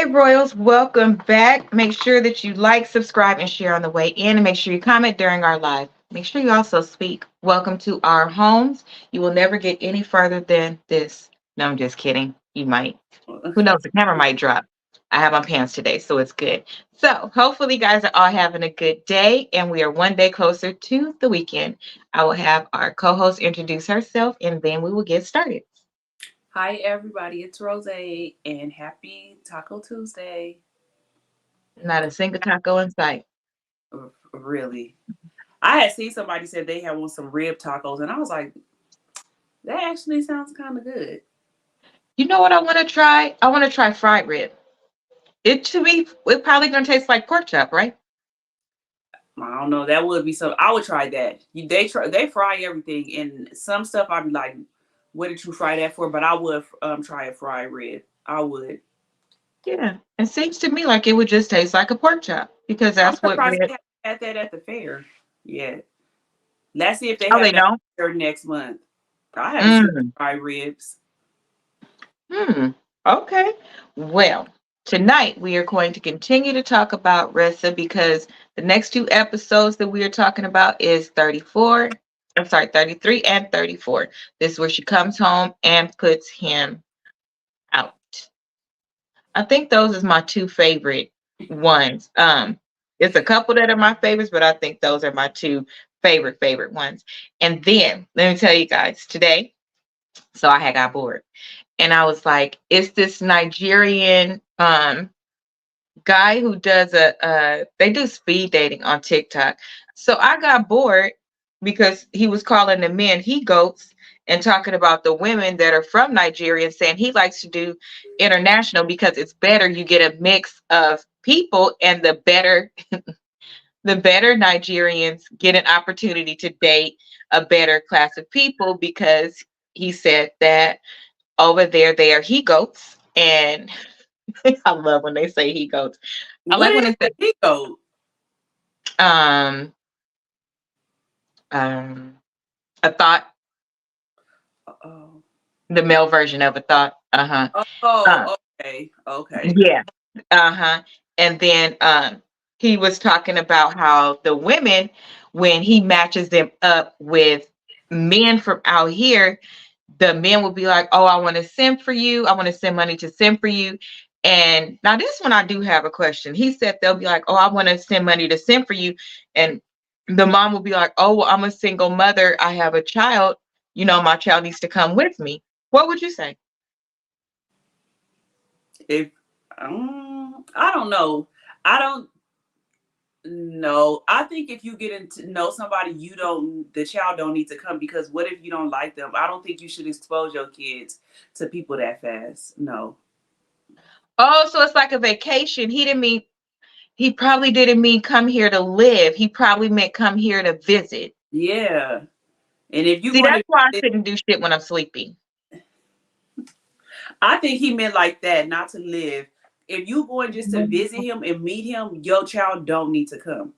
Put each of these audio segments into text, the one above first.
Hey Royals, welcome back. Make sure that you like, subscribe, and share on the way in, and make sure you comment during our live. Make sure you also speak. Welcome to our homes. You will never get any further than this. No, I'm just kidding. You might. Who knows? The camera might drop. I have on pants today, so it's good. So hopefully you guys are all having a good day, and we are one day closer to the weekend. I will have our co-host introduce herself, and then we will get started. Hi everybody, it's Rose and happy Taco Tuesday. Not a single taco in sight. Really. I had seen somebody said they had some rib tacos and I was like, that actually sounds kind of good. You know what I want to try? I want to try fried rib. It's probably gonna taste like pork chop, right? I don't know. That would be some. I would try that. They fry everything and some stuff I'd be like, what did you fry that for? But I would try a fried rib. I would. Yeah. It seems to me like it would just taste like a pork chop because I'm that's what surprised rib. they haven't had that at the fair. Yeah. Let's see if they Oh, have they that don't. fair next month. I haven't seen Mm. fried ribs. Okay. Well, tonight we are going to continue to talk about Ressa because the next two episodes that we are talking about is 34. I'm sorry, 33 and 34. This is where she comes home and puts him out. I think those is my two favorite ones. It's a couple that are my favorites, but I think those are my two favorite ones. And then let me tell you guys today. So I had got bored, and I was like, "It's this Nigerian guy who does they do speed dating on TikTok." So I got bored because he was calling the men he goats and talking about the women that are from Nigeria and saying he likes to do international because it's better. You get a mix of people, and the better Nigerians get an opportunity to date a better class of people because he said that over there they are he goats, and I love when they say he goats. I What like when is they say the ego? um um a thought, Oh. the male version of a thought. Uh, Oh, okay. Okay. yeah. And then he was talking about how the women, when he matches them up with men from out here, the men will be like, "Oh, I want to send for you. I want to send money to send for you." And now this one I do have a question. He said they'll be like, "Oh, I want to send money to send for you," and the mom will be like, "Oh, well, I'm a single mother. I have a child. My child needs to come with me." What would you say? If I don't know. I don't know. I think if you get into know somebody, the child don't need to come because what if you don't like them? I don't think you should expose your kids to people that fast. No. Oh, so it's like a vacation. He probably didn't mean come here to live. He probably meant come here to visit. Yeah. And if you're See, going that's why I to, shouldn't do shit when I'm sleepy. I think he meant like that, not to live. If you going just to visit him and meet him, your child don't need to come.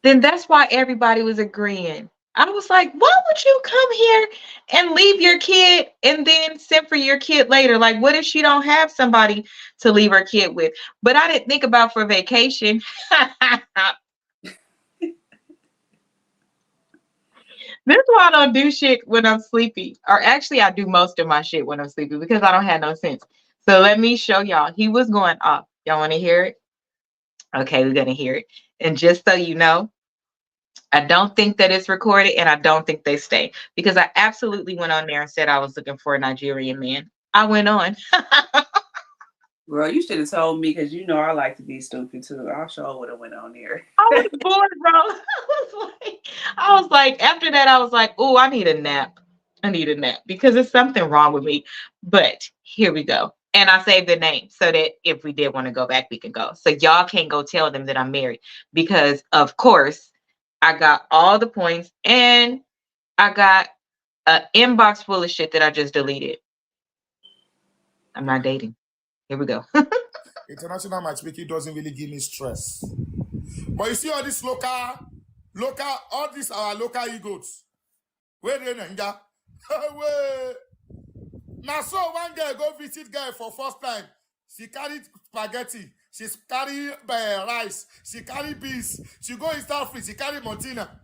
Then that's why everybody was agreeing. I was like, why would you come here and leave your kid and then send for your kid later? Like, what if she don't have somebody to leave her kid with? But I didn't think about for vacation. This is why I don't do shit when I'm sleepy. Or actually, I do most of my shit when I'm sleepy because I don't have no sense. So let me show y'all. He was going off. Y'all want to hear it? Okay, we're going to hear it. And just so you know, I don't think that it's recorded and I don't think they stay because I absolutely went on there and said I was looking for a Nigerian man. I went on. Girl, you should have told me because you know I like to be stupid too. I sure would have went on there. I was bored, bro. I was like, after that, I was like, oh, I need a nap. I need a nap because there's something wrong with me. But here we go. And I saved the name so that if we did want to go back, we can go. So y'all can't go tell them that I'm married because, of course, I got all the points and I got an inbox full of shit that I just deleted. I'm not dating. Here we go. International matchmaking doesn't really give me stress. But you see all these all these our local egos. Where they ninja? Where? Now so one girl go visit guy for first time. She carried spaghetti. She carry rice. She carry beans. She go Insta free. She carry Martina.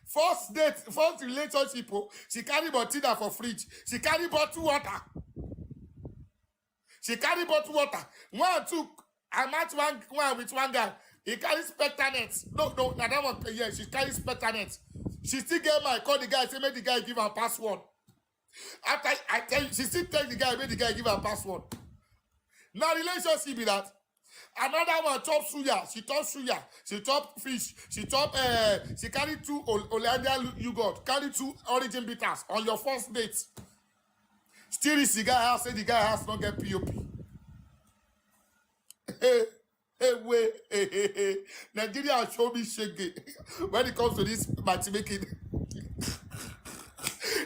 First date, first relationship. She carry Martina for fridge. She carry bottle water. She carry bottle water. One took. I match one with one guy. He carries spectanet. No, I don't want. Yeah, she carries spectanet. She still get my call the guy. Say make the guy give her password. After I tell you, she still tell the guy make the guy give her password. Now relationship be that. Another one chop suya. She chop suya. She chop fish. She chop. She carry 2 Hollandia yogurt. Carry 2 origin bitters on your first date. Still is the guy house. Say the guy house not get POP. Hey. Nigeria show me shaky when it comes to this matchmaking.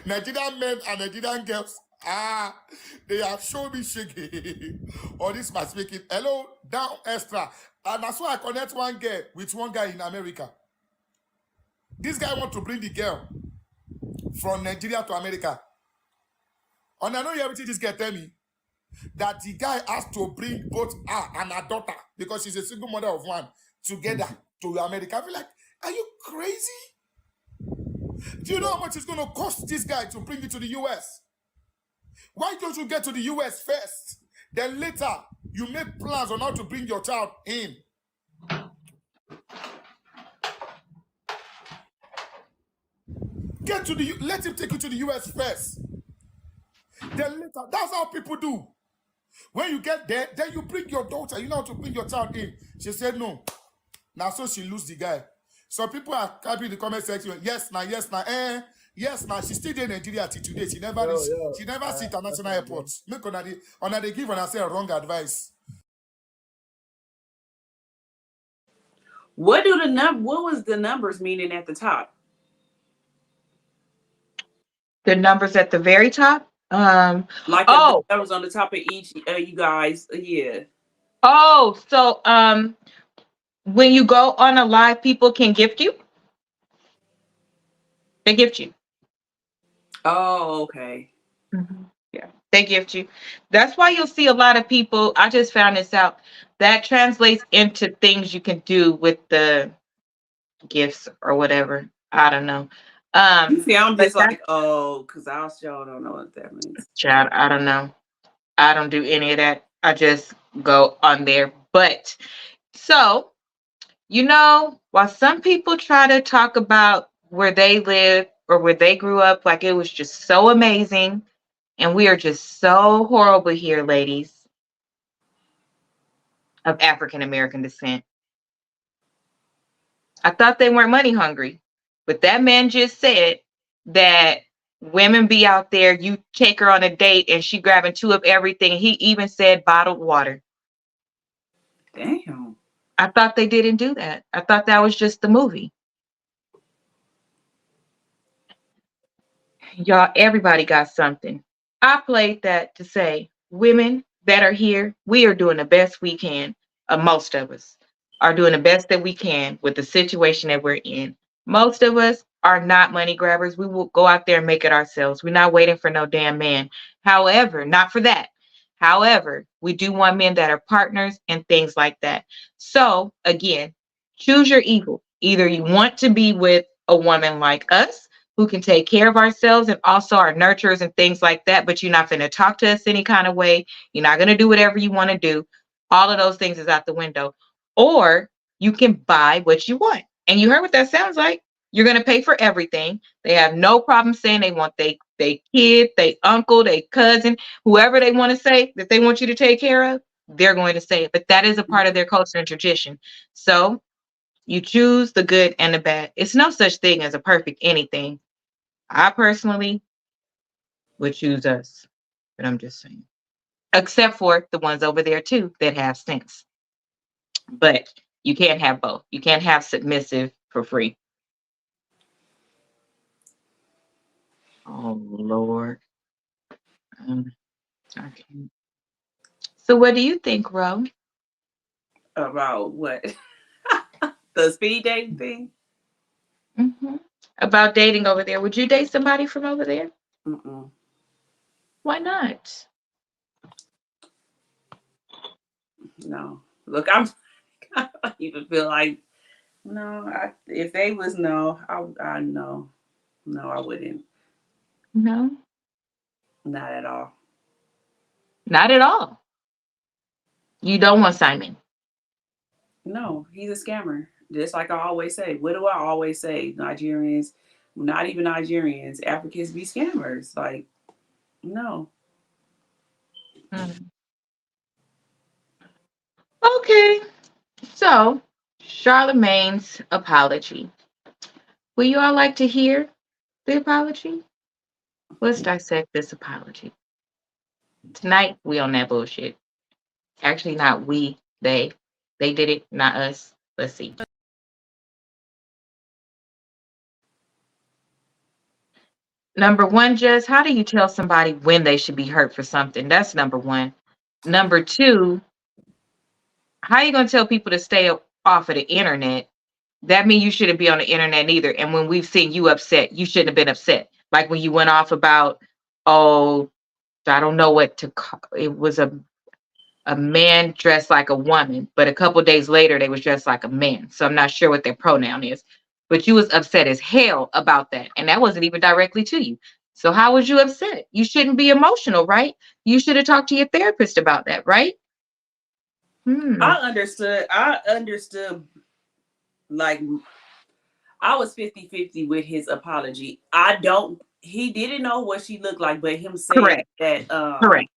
Nigerian men and Nigerian girls, they have shown me shaky on this matchmaking. Hello, down extra. And that's why I connect one girl with one guy in America. This guy want to bring the girl from Nigeria to America. And I know everything this girl tell me. That the guy has to bring both her and her daughter, because she's a single mother of one, together to America. I feel like, are you crazy? Do you know how much it's going to cost this guy to bring you to the US? Why don't you get to the US first? Then later, you make plans on how to bring your child in. Let him take you to the US first. Then later, that's how people do. When you get there, then you bring your daughter. You know how to bring your child in. She said no. Now, so she lose the guy. So people are typing in the comment section. Yes, now. Yes, now. She still in Nigeria till today. She never see international airports. Make on they give on say wrong advice. What was the numbers meaning at the top? The numbers at the very top. Like the numbers on the top of each, you guys, yeah. Oh, so when you go on a live, people can gift you. They gift you. Oh, okay. Mm-hmm. Yeah, they gift you. That's why you'll see a lot of people. I just found this out. That translates into things you can do with the gifts or whatever. I don't know. You see, I'm just like, because I sure don't know what that means. Child, I don't know. I don't do any of that. I just go on there. But so, while some people try to talk about where they live or where they grew up, like it was just so amazing, and we are just so horrible here, ladies of African American descent. I thought they weren't money hungry, but that man just said that women be out there, you take her on a date and she grabbing 2 of everything. He even said bottled water. Damn. I thought they didn't do that. I thought that was just the movie. Y'all, everybody got something. I played that to say women that are here, we are doing the best we can. Most of us are doing the best that we can with the situation that we're in. Most of us are not money grabbers. We will go out there and make it ourselves. We're not waiting for no damn man. However, not for that. However, we do want men that are partners and things like that. So again, choose your evil. Either you want to be with a woman like us who can take care of ourselves and also are nurturers and things like that, but you're not going to talk to us any kind of way. You're not going to do whatever you want to do. All of those things is out the window. Or you can buy what you want. And you heard what that sounds like. You're going to pay for everything. They have no problem saying they want they kid, they uncle, they cousin, whoever they want to say that they want you to take care of, they're going to say it. But that is a part of their culture and tradition. So you choose the good and the bad. It's no such thing as a perfect anything. I personally would choose us, but I'm just saying. Except for the ones over there too that have sense. But you can't have both. You can't have submissive for free. Oh Lord. Okay. So what do you think, Ro? About what? The speed dating thing? Mm-hmm. About dating over there. Would you date somebody from over there? Mm-mm. Why not? No. Look, I don't even feel like no. If they was no, I no, no, I wouldn't. No, Not at all. not at all. You don't want Simon. No, he's a scammer. Just like I always say. What do I always say? Nigerians, not even Nigerians, Africans be scammers. Like, no. Mm. Okay, so Charlemagne's apology. Would you all like to hear the apology? Let's dissect this apology. Tonight, we on that bullshit. Actually, not we, they. They did it, not us. Let's see. Number one, Jess, how do you tell somebody when they should be hurt for something? That's number one. Number two, how are you going to tell people to stay off of the internet? That means you shouldn't be on the internet either. And when we've seen you upset, you shouldn't have been upset. Like when you went off about, oh, I don't know what to call it. Was a man dressed like a woman, but a couple days later they was dressed like a man. So I'm not sure what their pronoun is. But you was upset as hell about that. And that wasn't even directly to you. So how was you upset? You shouldn't be emotional, right? You should have talked to your therapist about that, right? I understood like I was 50-50 with his apology. He didn't know what she looked like, but him saying Correct. that Correct.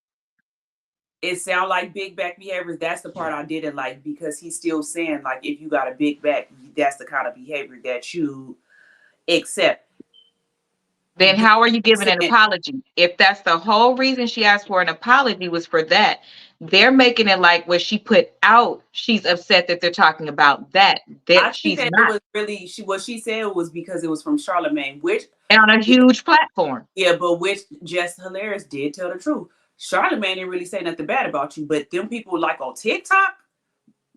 it sounded like big back behaviors. That's the part I didn't like, because he's still saying like if you got a big back, that's the kind of behavior that you accept. Then how are you giving an apology? If that's the whole reason she asked for an apology was for that, they're making it like what she put out, she's upset that they're talking about that she's that not. It was really what she said was because it was from Charlemagne, which on a huge platform. Yeah, but which Jess Hilarious did tell the truth. Charlemagne didn't really say nothing bad about you, but them people like on TikTok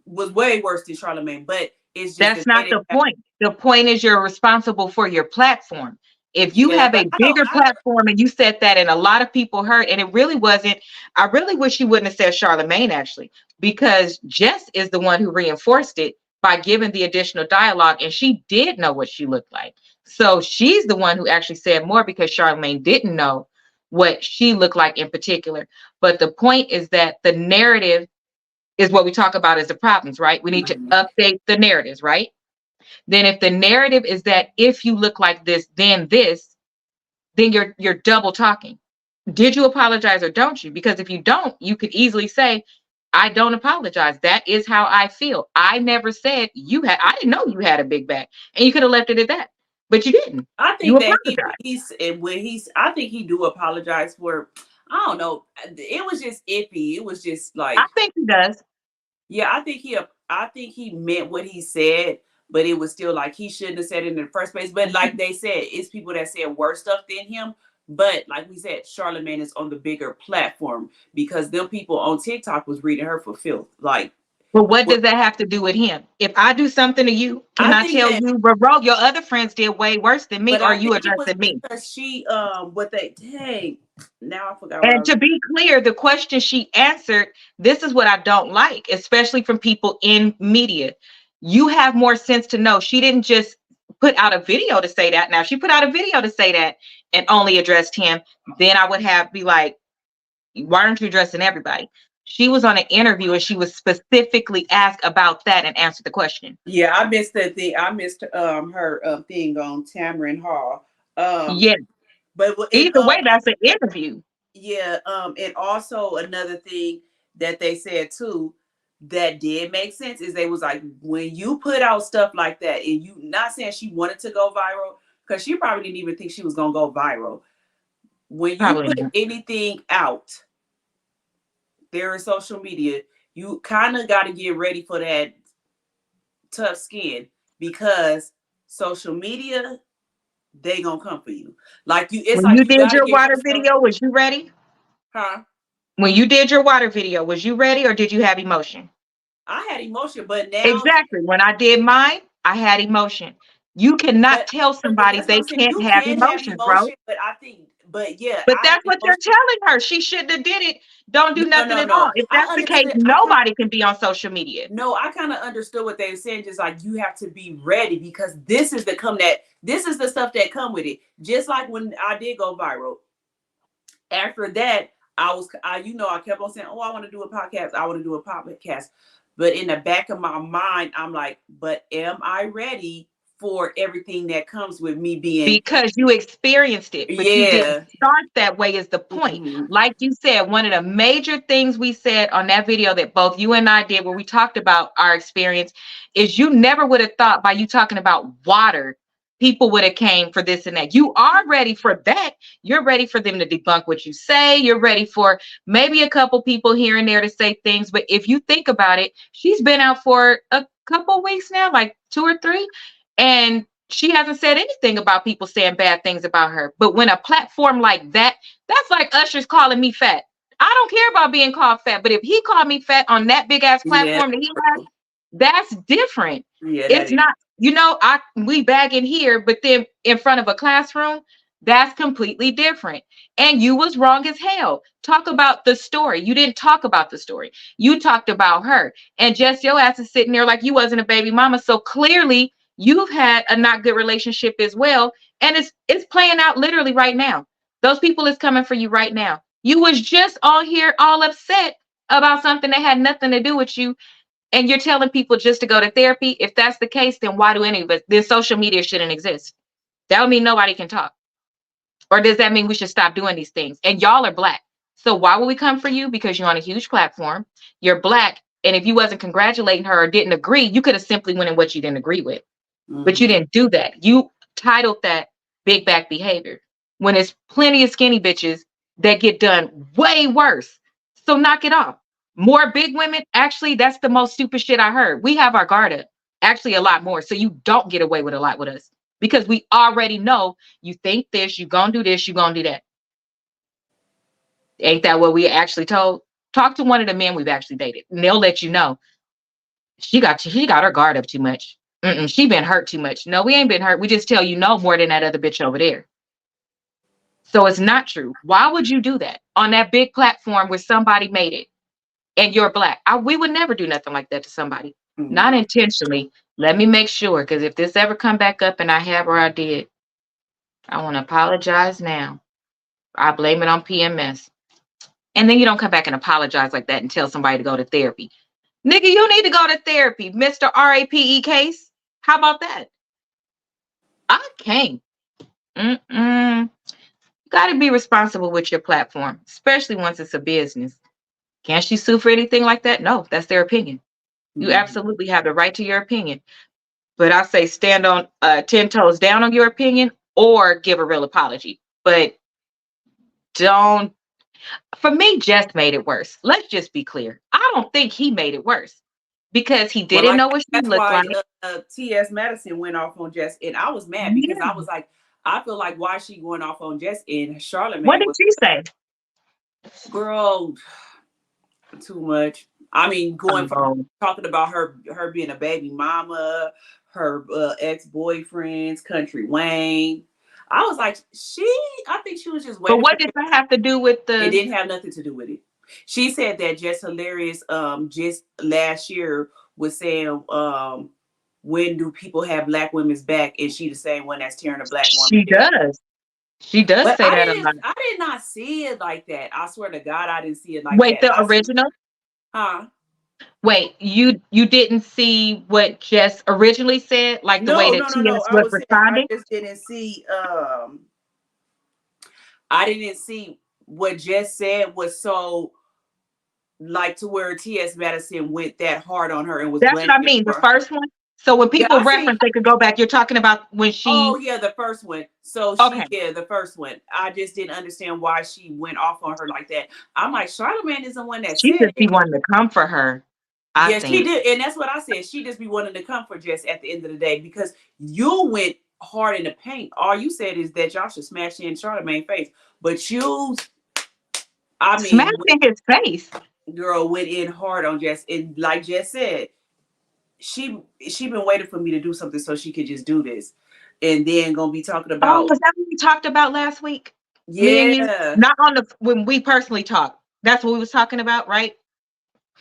was way worse than Charlemagne. But it's just that's not the point. The point is you're responsible for your platform. If you have a bigger platform and you said that and a lot of people heard, and it really wasn't, I really wish you wouldn't have said Charlemagne actually, because Jess is the one who reinforced it by giving the additional dialogue, and she did know what she looked like. So she's the one who actually said more because Charlemagne didn't know what she looked like in particular. But the point is that the narrative is what we talk about as the problems, right? We need to update the narratives, right? Then if the narrative is that if you look like this, then you're double talking. Did you apologize or don't you? Because if you don't, you could easily say, I don't apologize. That is how I feel. I never said I didn't know you had a big back. And you could have left it at that. But you didn't. I think I think he do apologize for, I don't know. It was just iffy. It was just like, I think he does. Yeah, I think he meant what he said, but it was still like he shouldn't have said it in the first place. But like they said, it's people that said worse stuff than him. But like we said, Charlemagne is on the bigger platform because them people on TikTok was reading her for filth. Like, but what does that have to do with him? If I do something to you, can I tell you, bro, your other friends did way worse than me, or you addressing me? Because she, now I forgot. And to be clear, the question she answered, this is what I don't like, especially from people in media. You have more sense to know. She didn't just put out a video to say that. Now, if she put out a video to say that and only addressed him, then I would be like, why aren't you addressing everybody? She was on an interview and she was specifically asked about that and answered the question. Yeah, I missed that thing. I missed her thing on Tamron Hall. Yeah. But either way, that's an interview. Yeah. And also another thing that they said too, that did make sense, is they was like, when you put out stuff like that, and you, not saying she wanted to go viral, because she probably didn't even think she was gonna go viral. When you put anything out there in social media, you kind of got to get ready for that tough skin, because social media, they gonna come for you. Like it's when like you did your water video, was you ready? Huh? When you did your water video, was you ready, or did you have emotion? I had emotion, but now exactly. When I did mine, I had emotion. You cannot tell somebody they can't have emotion, bro. But I think, but yeah, but that's what they're telling her. She shouldn't have did it. don't do No, nothing at no. all. If I that's the case, understood. nobody can be on social media. No, I kind of understood what they were saying. Just like you have to be ready because this is the stuff that come with it. Just like when I did go viral. After that, I kept on saying, "Oh, I want to do a podcast. I want to do a podcast." But in the back of my mind, I'm like, "But am I ready for everything that comes with me being?" Because you experienced it, but you didn't start that way is the point. Mm-hmm. Like you said, one of the major things we said on that video that both you and I did where we talked about our experience is you never would have thought by you talking about water, people would have came for this and that. You are ready for that. You're ready for them to debunk what you say. You're ready for maybe a couple people here and there to say things. But if you think about it, she's been out for a couple weeks now, like 2 or 3. And she hasn't said anything about people saying bad things about her. But when a platform like that, that's like Usher's calling me fat. I don't care about being called fat, but if he called me fat on that big ass platform that he has, that's different. Yeah, It's not, we bagging here, but then in front of a classroom, that's completely different. And you was wrong as hell. Talk about the story. You didn't talk about the story. You talked about her. And Jess, your ass is sitting there like you wasn't a baby mama. So clearly you've had a not good relationship as well. And it's playing out literally right now. Those people is coming for you right now. You was just all here all upset about something that had nothing to do with you. And you're telling people just to go to therapy. If that's the case, then why do any of us? Then social media shouldn't exist. That would mean nobody can talk. Or does that mean we should stop doing these things? And y'all are Black. So why would we come for you? Because you're on a huge platform. You're Black. And if you wasn't congratulating her or didn't agree, you could have simply went in what you didn't agree with. But you didn't do that. You titled that big back behavior when there's plenty of skinny bitches that get done way worse. So knock it off. More big women, actually, that's the most stupid shit I heard. We have our guard up, actually a lot more. So you don't get away with a lot with us because we already know you think this, you gonna do this, you gonna do that. Ain't that what we actually told? Talk to one of the men we've actually dated and they'll let you know she got her guard up too much. She been hurt too much. No, we ain't been hurt. We just tell you no more than that other bitch over there. So it's not true. Why would you do that on that big platform where somebody made it and you're Black? We would never do nothing like that to somebody. Not intentionally. Let me make sure, because if this ever come back up and I have or I did, I want to apologize now. I blame it on PMS. And then you don't come back and apologize like that and tell somebody to go to therapy. Nigga, you need to go to therapy, Mr. RAPE case. How about that? I can't. You got to be responsible with your platform, especially once it's a business. Can she sue for anything like that? No, that's their opinion. You absolutely have the right to your opinion. But I say stand on 10 toes down on your opinion or give a real apology. But don't. For me, Jess made it worse. Let's just be clear. I don't think he made it worse because he didn't know what she looked like. 𝒂𝒏𝒆 went off on Jess, and I was mad because I was like, I feel like why is she going off on Jess and Charlamagne? What did she say? Girl, too much. I mean, going from talking about her being a baby mama, her ex-boyfriends, Country Wayne. I was like, I think she was just waiting. But what did that have to do with the? It didn't have nothing to do with it. She said that Jess Hilarious just last year was saying, when do people have Black women's back? And she the same one that's tearing a Black woman. She does. She does but say that a lot. I did not see it like that. I swear to God, I didn't see it like Wait, that. the original? Huh? Wait, you didn't see what Jess originally said, like the way that Toyas was responding? I just didn't see. I didn't see what Jess said was so like to where 𝒂𝒏𝒆 went that hard on her and was. That's what I mean. The first one. So when people reference, they could go back. You're talking about when she. Oh yeah, the first one. So the first one. I just didn't understand why she went off on her like that. I'm like, Charlamagne is the one that she just be wanting to come for her. I think. She did, and that's what I said. She just be wanting to come for Jess at the end of the day because you went hard in the paint. All you said is that y'all should smash in Charlamagne's face, but you, I mean, smash in his face. Girl went in hard on Jess, and like Jess said, she been waiting for me to do something so she could just do this, and then gonna be talking about. Oh, was that what we talked about last week? Yeah, not on the when we personally talked. That's what we was talking about, right?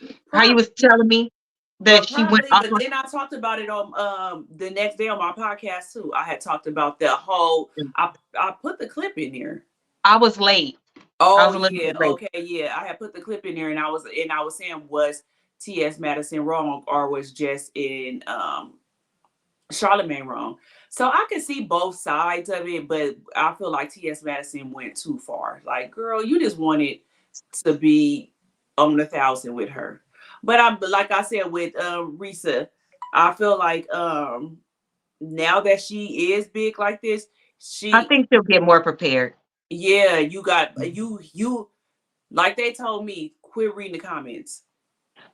How you Probably, was telling me that but she went probably, off. but then I talked about it on the next day on my podcast too. I had talked about the whole. I put the clip in there. I was late. I Oh was a little yeah, bit late. okay, yeah. I had put the clip in there, and I was saying, was T.S. Madison wrong, or was Jess in Charlemagne wrong? So I could see both sides of it, but I feel like T.S. Madison went too far. Like, girl, you just wanted to be on 1,000 with her. But like I said with Reesa, I feel like now that she is big like this, I she think she'll get more prepared. yeah, you got you like they told me, quit reading the comments.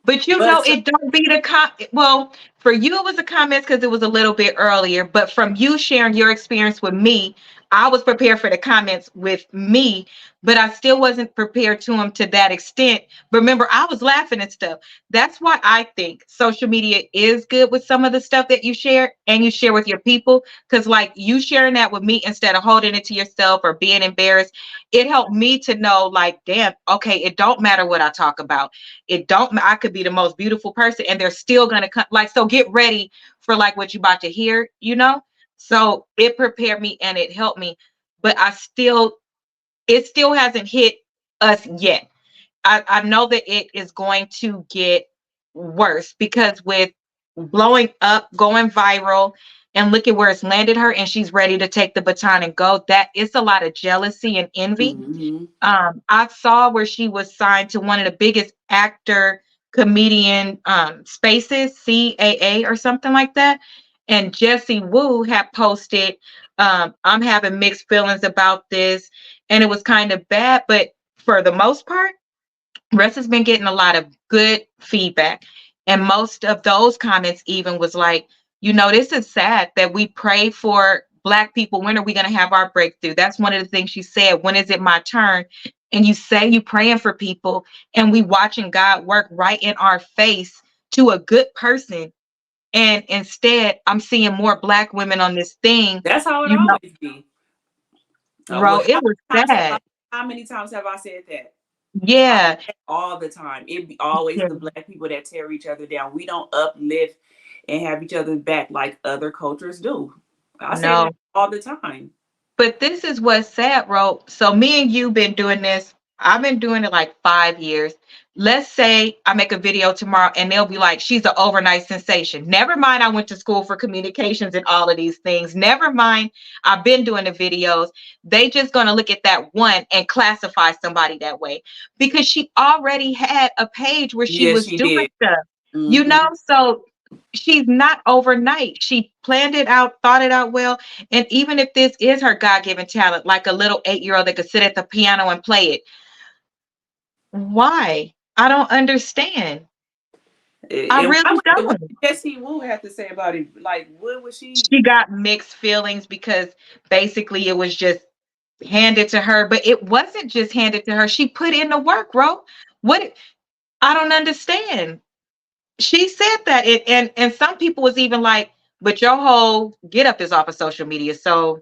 But you know, But it don't be the well, for you it was a comment because it was a little bit earlier, but from you sharing your experience with me, I was prepared for the comments with me, but I still wasn't prepared to them to that extent. But remember, I was laughing at stuff. That's why I think social media is good with some of the stuff that you share and you share with your people. Because like you sharing that with me instead of holding it to yourself or being embarrassed, it helped me to know, like, damn, okay, it don't matter what I talk about. It don't, I could be the most beautiful person and they're still gonna come. Like, so get ready for like what you about to hear, you know. So it prepared me and it helped me, but it still hasn't hit us yet. I know that it is going to get worse because with blowing up, going viral, and look at where it's landed her, and she's ready to take the baton and go. That it's a lot of jealousy and envy. mm-hmm. I saw where she was signed to one of the biggest actor comedian spaces, CAA or something like that. And Jessie Woo had posted, I'm having mixed feelings about this. And it was kind of bad, but for the most part, Russ has been getting a lot of good feedback. And most of those comments even was like, you know, this is sad that we pray for Black people. When are we going to have our breakthrough? That's one of the things she said. When is it my turn? And you say you praying for people and we watching God work right in our face to a good person. And instead, I'm seeing more Black women on this thing. That's how it You know, always be. bro, it was sad. How many times have I said that? Yeah. All the time. It be always Yeah. the Black people that tear each other down. We don't uplift and have each other back like other cultures do. I say No. that all the time. But this is what's sad, bro. So me and you been doing this. I've been doing it like 5 years. Let's say I make a video tomorrow and they'll be like, she's an overnight sensation. Never mind, I went to school for communications and all of these things. Never mind, I've been doing the videos. They just gonna look at that one and classify somebody that way because she already had a page where she Yeah, was she doing did. stuff, you Mm-hmm. know? So she's not overnight. She planned it out, thought it out well. And even if this is her God-given talent, like a little 8-year-old that could sit at the piano and play it, why? I don't understand. I And really what don't. did Jessie Woo have to say about it? Like, what was she? She got mixed feelings because basically it was just handed to her, but it wasn't just handed to her. She put in the work, bro. What? I don't understand. She said that it, and some people was even like, but your whole get up is off of social media. So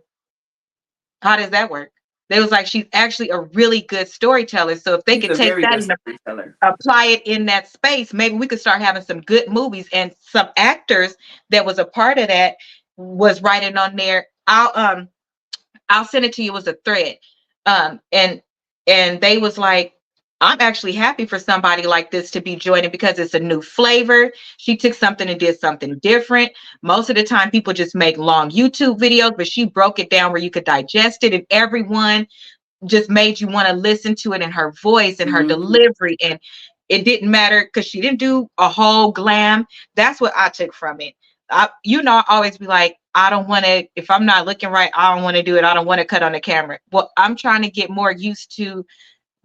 how does that work? They was like, she's actually a really good storyteller. So if they She's could a take very that good and storyteller. apply it in that space, maybe we could start having some good movies. And some actors that was a part of that was writing on there. I'll send it to you as a thread. And they was like, I'm actually happy for somebody like this to be joining because it's a new flavor. She took something and did something different. Most of the time, people just make long YouTube videos, but she broke it down where you could digest it, and everyone just made you want to listen to it in her voice and her delivery. And it didn't matter because she didn't do a whole glam. That's what I took from it. I always be like, I don't want to, if I'm not looking right, I don't want to do it. I don't want to cut on the camera. Well, I'm trying to get more used to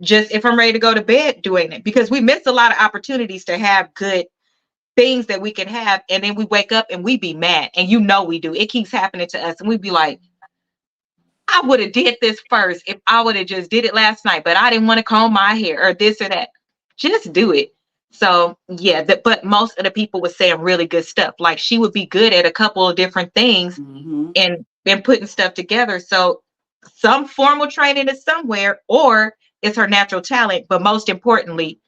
just if I'm ready to go to bed doing it, because we miss a lot of opportunities to have good things that we can have. And then we wake up and we be mad. And we do. It keeps happening to us. And we be like, I would have did this first if I would have just did it last night, but I didn't want to comb my hair or this or that. Just do it. So yeah, but most of the people were saying really good stuff. Like she would be good at a couple of different things and putting stuff together. So some formal training is somewhere, or it's her natural talent. But most importantly,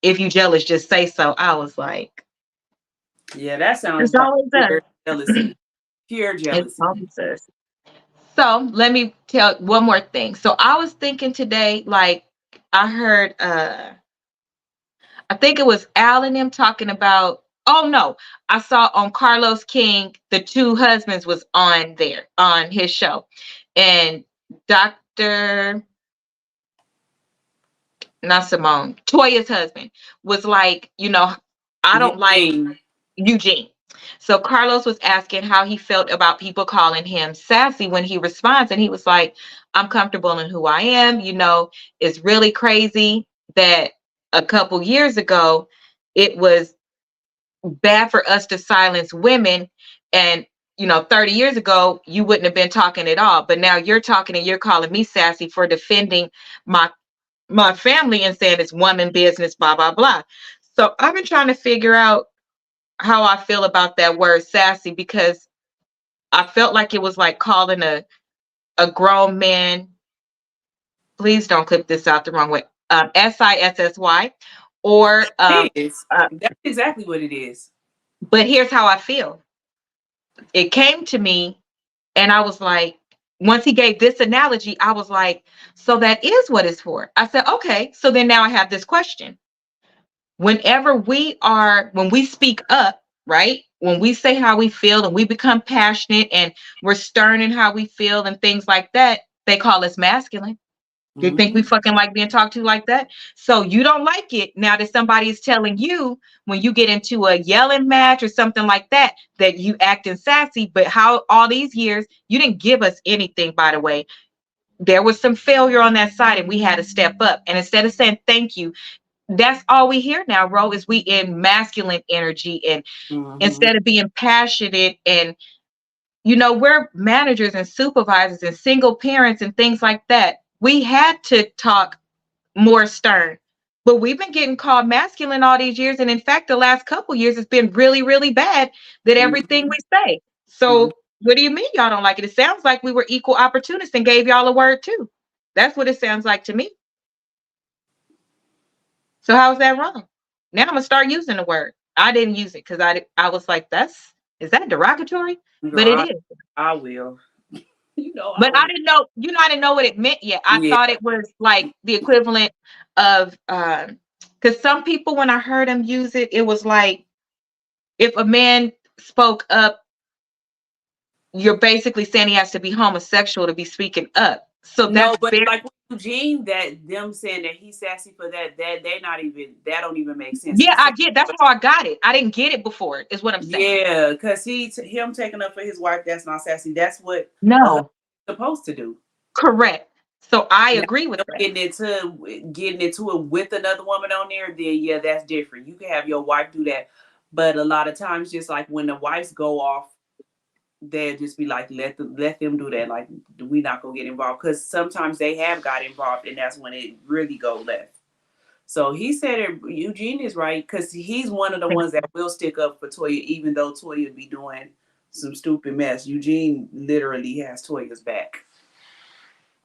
if you jealous, just say so. I was like, Yeah, that sounds it's like always pure us. jealousy. Pure It's jealousy. always us. So let me tell one more thing. So I was thinking today, like I heard I think it was Al and them talking about, oh no, I saw on Carlos King, the two husbands was on there on his show. And Dr. not Simone, Toya's husband was like, you know, I don't like Eugene. Eugene. So Carlos was asking how he felt about people calling him sassy when he responds. And he was like, I'm comfortable in who I am. You know, it's really crazy that a couple years ago, it was bad for us to silence women. And, you know, 30 years ago, you wouldn't have been talking at all. But now you're talking and you're calling me sassy for defending my family and saying it's woman business, blah, blah, blah. So I've been trying to figure out how I feel about that word sassy, because I felt like it was like calling a grown man. Please don't clip this out the wrong way. SISSY, or It is. uh, That's exactly what it is. but here's how I feel. It came to me, and I was like, once he gave this analogy, I was like, so that is what it's for. I said, okay, so then now I have this question. Whenever when we speak up, right? When we say how we feel and we become passionate and we're stern in how we feel and things like that, they call us masculine. Do you think we fucking like being talked to like that? So you don't like it now that somebody is telling you when you get into a yelling match or something like that, that you acting sassy, but how all these years you didn't give us anything, by the way. There was some failure on that side and we had to step up. And instead of saying thank you, that's all we hear now, Ro, is we in masculine energy. And instead of being passionate, and you know, we're managers and supervisors and single parents and things like that. We had to talk more stern, but we've been getting called masculine all these years. And in fact, the last couple years, it's been really, really bad that everything we say. So what do you mean y'all don't like it? It sounds like we were equal opportunists and gave y'all a word too. That's what it sounds like to me. So how's that wrong? Now I'm gonna start using the word. I didn't use it because I was like, is that derogatory? But it Girl, is. I will. You know, I But I will. didn't know, I didn't know what it meant yet. I Yeah. thought it was like the equivalent of because some people, when I heard them use it, it was like if a man spoke up, you're basically saying he has to be homosexual to be speaking up. So No, that's but very, like with Eugene, that them saying that he's sassy for that, they not even, that don't even make sense. yeah, He's I get, that's how I got it. I didn't get it before, is what I'm saying. yeah, because him taking up for his wife, that's not sassy. That's what a No, husband's supposed to do. correct. So I Now, agree with that. getting into it with another woman on there, then yeah, that's different. You can have your wife do that, but a lot of times, just like when the wives go off, they'll just be like, let them do that. Like, we not gonna get involved, because sometimes they have got involved, and that's when it really go left. So he said it, Eugene is right, because he's one of the ones that will stick up for Toya, even though Toya be doing some stupid mess. Eugene literally has Toya's back.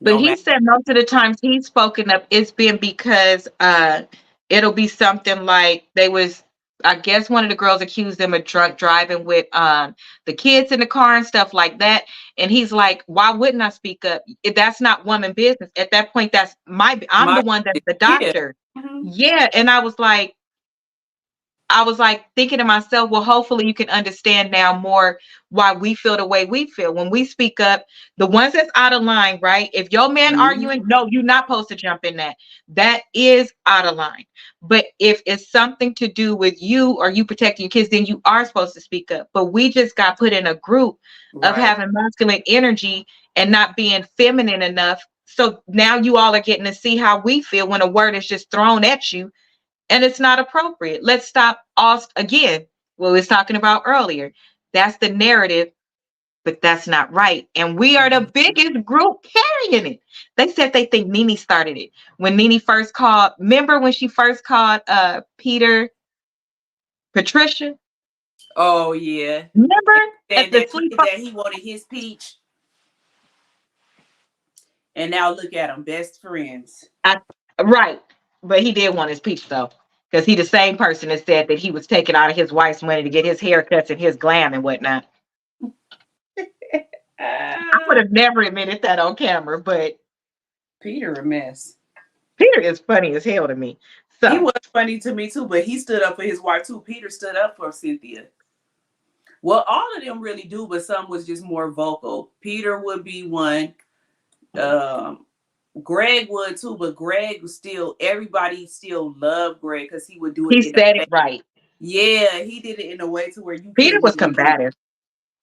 But No he matter. said most of the times he's spoken up, it's been because it'll be something like I guess one of the girls accused them of drunk driving with the kids in the car and stuff like that. And he's like, why wouldn't I speak up? If that's not woman business. At that point, I'm the one that's the Yeah. doctor. Yeah. And I was like thinking to myself, well, hopefully you can understand now more why we feel the way we feel. When we speak up, the ones that's out of line, right? If your man arguing, no, you're not supposed to jump in that. That is out of line. But if it's something to do with you or you protecting your kids, then you are supposed to speak up. But we just got put in a group of having masculine energy and not being feminine enough. So now you all are getting to see how we feel when a word is just thrown at you and it's not appropriate. Let's stop again what we was talking about earlier. That's the narrative, but that's not right. And we are the biggest group carrying it. They said they think Nene started it. When Nene first called, remember when she first called Peter Patricia? Oh yeah. Remember at And the that he wanted his peach. And now look at them, best friends. Right. But he did want his peach though. Because he the same person that said that he was taking out of his wife's money to get his haircuts and his glam and whatnot. I would have never admitted that on camera, but Peter a mess. Peter is funny as hell to me. So He was funny to me too, but he stood up for his wife too. Peter stood up for Cynthia. Well, all of them really do, but some was just more vocal. Peter would be one. Greg would too, but Greg was still, everybody still loved Greg because he would do it. he said it right. Yeah, he did it in a way to where you Peter couldn't was even combative.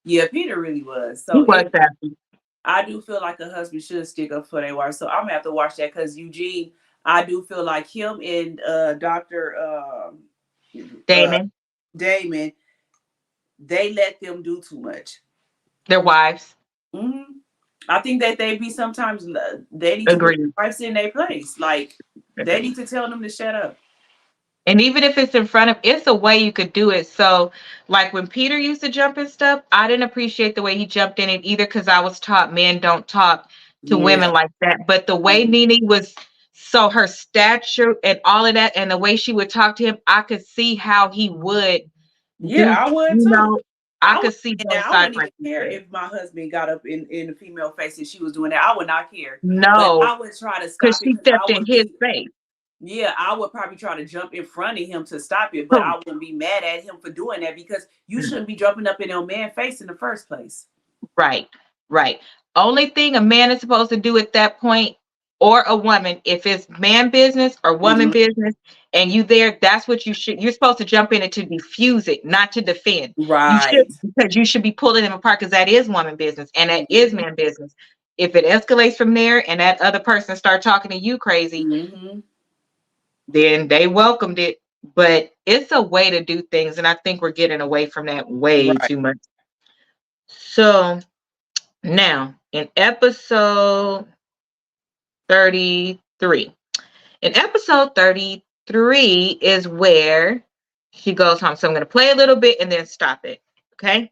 Yeah, Peter really was. He So was sassy. I do feel like a husband should stick up for their wife. So I'm gonna have to watch that because Eugene, I do feel like him and Dr. Damon, Damon, they let them do too much. their wives. Mm-hmm. I think that they be sometimes they need Agreed. to put wives in their place. Like they need to tell them to shut up. And even if it's in front of, it's a way you could do it. So, like when Peter used to jump and stuff, I didn't appreciate the way he jumped in it either because I was taught men don't talk to women like that. But the way Nene was, so her stature and all of that, and the way she would talk to him, I could see how he would. Yeah, I would too. You know, I could see both sides. I wouldn't even care if my husband got up in the female face and she was doing that. I would not care. No, but I would try to stop because she it. stepped in his face. Yeah, I would probably try to jump in front of him to stop it, but I wouldn't be mad at him for doing that because you shouldn't be jumping up in a man's face in the first place. Right, right. Only thing a man is supposed to do at that point, or a woman, if it's man business or woman business, and you there, that's what you should. You're supposed to jump in it to defuse it, not to defend. Right. You should, because you should be pulling them apart because that is woman business and that is man business. If it escalates from there and that other person start talking to you crazy, then they welcomed it. But it's a way to do things, and I think we're getting away from that way too much. So now in episode 33. In episode 33 is where she goes home. So I'm going to play a little bit and then stop it. Okay.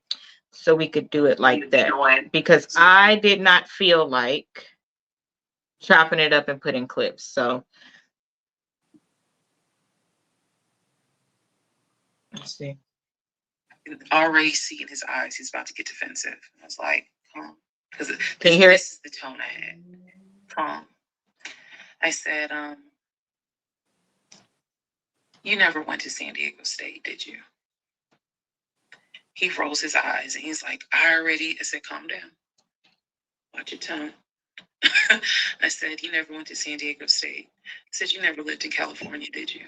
So we could do it like that because I did not feel like chopping it up and putting clips. So let's see. Already see in his eyes, he's about to get defensive. I was like, calm. Because Can you hear it? This is the tone I had. Calm. I said, you never went to San Diego State, did you? He rolls his eyes and he's like, I said, calm down. Watch your tone. I said, you never went to San Diego State. I said, you never lived in California, did you?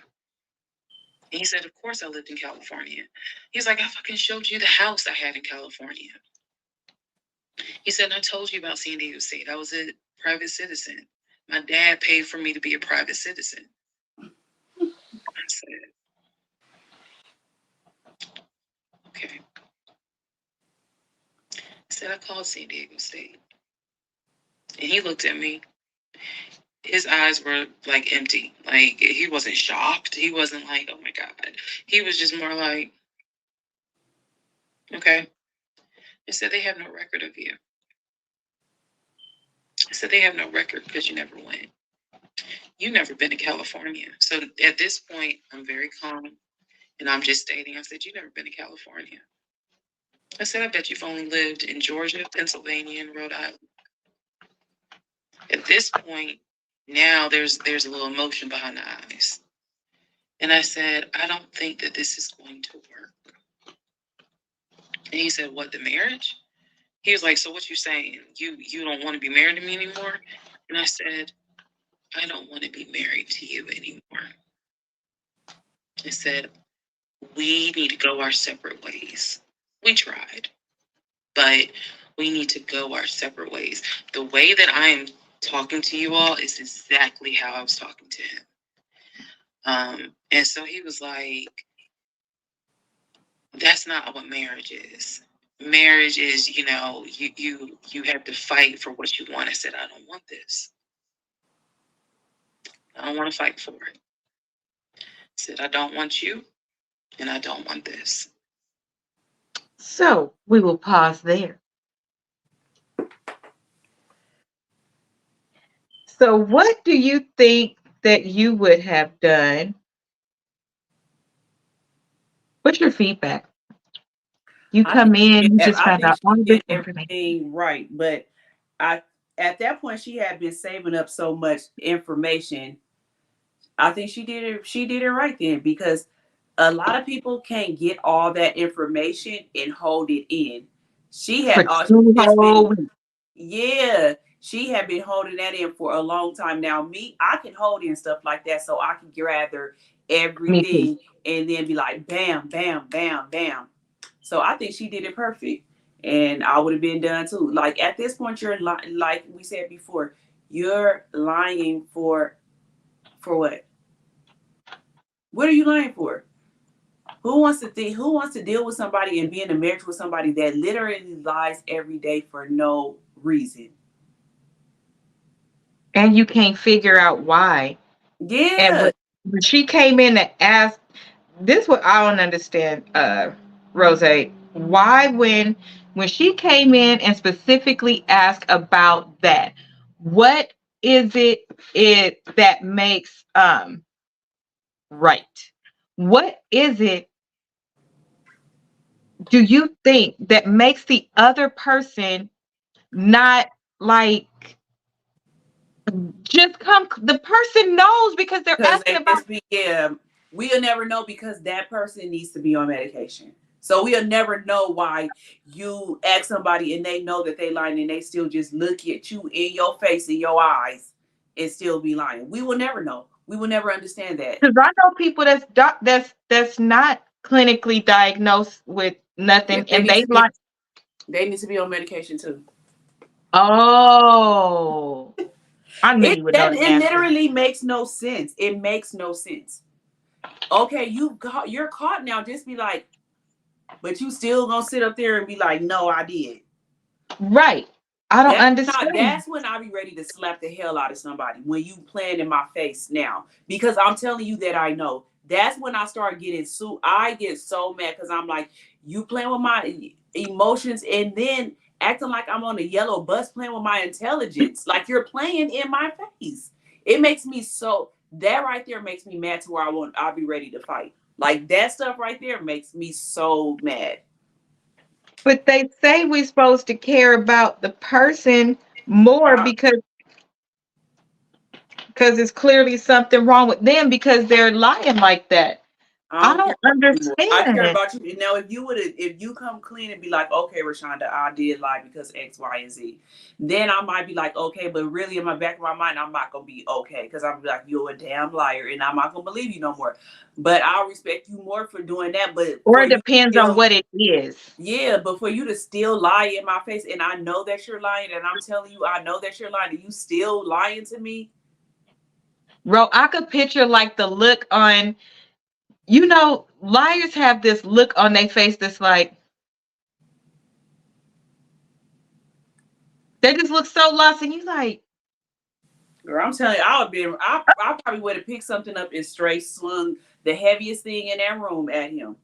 And he said, of course I lived in California. He's like, I fucking showed you the house I had in California. He said, I told you about San Diego State. I was a private citizen. My dad paid for me to be a private citizen. I said, okay. I said, I called San Diego State. And he looked at me. His eyes were like empty. Like he wasn't shocked. He wasn't like, oh my God. He was just more like, okay. I said, they have no record of you. I said, they have no record because you never went. You've never been to California. So at this point, I'm very calm. And I'm just stating, I said, you've never been to California. I said, I bet you've only lived in Georgia, Pennsylvania, and Rhode Island. At this point, now there's a little emotion behind the eyes. And I said, I don't think that this is going to work. And he said, what, the marriage? He was like, so what you saying? You don't want to be married to me anymore? And I said, I don't want to be married to you anymore. I said, we need to go our separate ways. We tried, but we need to go our separate ways. The way that I am talking to you all is exactly how I was talking to him. And so he was like, that's not what marriage is. Marriage is, you have to fight for what you want. I said, I don't want this. I don't want to fight for it. I said, I don't want you, and I don't want this. So we will pause there. So what do you think that you would have done? What's your feedback? You I think come in, you just I found think out all she this did information. everything right, but I at that point she had been saving up so much information. I think she did it. She did it right then, because a lot of people can't get all that information and hold it in. She For had two just been, whole weeks. yeah, she had been holding that in for a long time. Now, me, I can hold in stuff like that, so I can gather Me too. everything and then be like, bam, bam, bam, bam. So I think she did it perfect, and I would have been done too. Like at this point, you're like we said before, you're lying for what? What are you lying for? Who wants to think? Who wants to deal with somebody and be in a marriage with somebody that literally lies every day for no reason? And you can't figure out why. And Yeah, when she came in to ask, this what I don't understand, Rose. Why when she came in and specifically asked about that, what is it that makes right? What is it do you think that makes the other person not like just come? The person knows because they're because asking they about. just be, yeah. We'll never know because that person needs to be on medication. So we'll never know why you ask somebody and they know that they lying and they still just look at you in your face, in your eyes, and still be lying. We will never know. We will never understand that. Because I know people that's not clinically diagnosed with Yeah, nothing, and they like, they need to be on medication too. oh, I knew you would know the It answer. literally makes no sense. It makes no sense. Okay, you're caught now. Just be like, but you still gonna sit up there and be like, no, I did. Right. I don't understand. That's when I be ready to slap the hell out of somebody, when you playing in my face now, because I'm telling you that I know. That's when I start getting I get so mad because I'm like, you playing with my emotions and then acting like I'm on a yellow bus, playing with my intelligence, like you're playing in my face. It makes me so, that right there makes me mad to where I'll be ready to fight. Like that stuff right there makes me so mad. But they say we're supposed to care about the person more because it's clearly something wrong with them because they're lying like that. I don't I care understand. about you. Now, if you come clean and be like, okay, Rashonda, I did lie because X, Y, and Z, then I might be like, okay, but really in my back of my mind, I'm not gonna be okay because I'm like, you're a damn liar, and I'm not gonna believe you no more. But I'll respect you more for doing that. But Or for it you depends on still, what it is. yeah, but for you to still lie in my face, and I know that you're lying, and I'm telling you, I know that you're lying, and you still lying to me. Bro, I could picture like the look on, liars have this look on their face that's like, they just look so lost, and you like, Girl, I'm telling you, I probably would have picked something up and straight slung the heaviest thing in that room at him.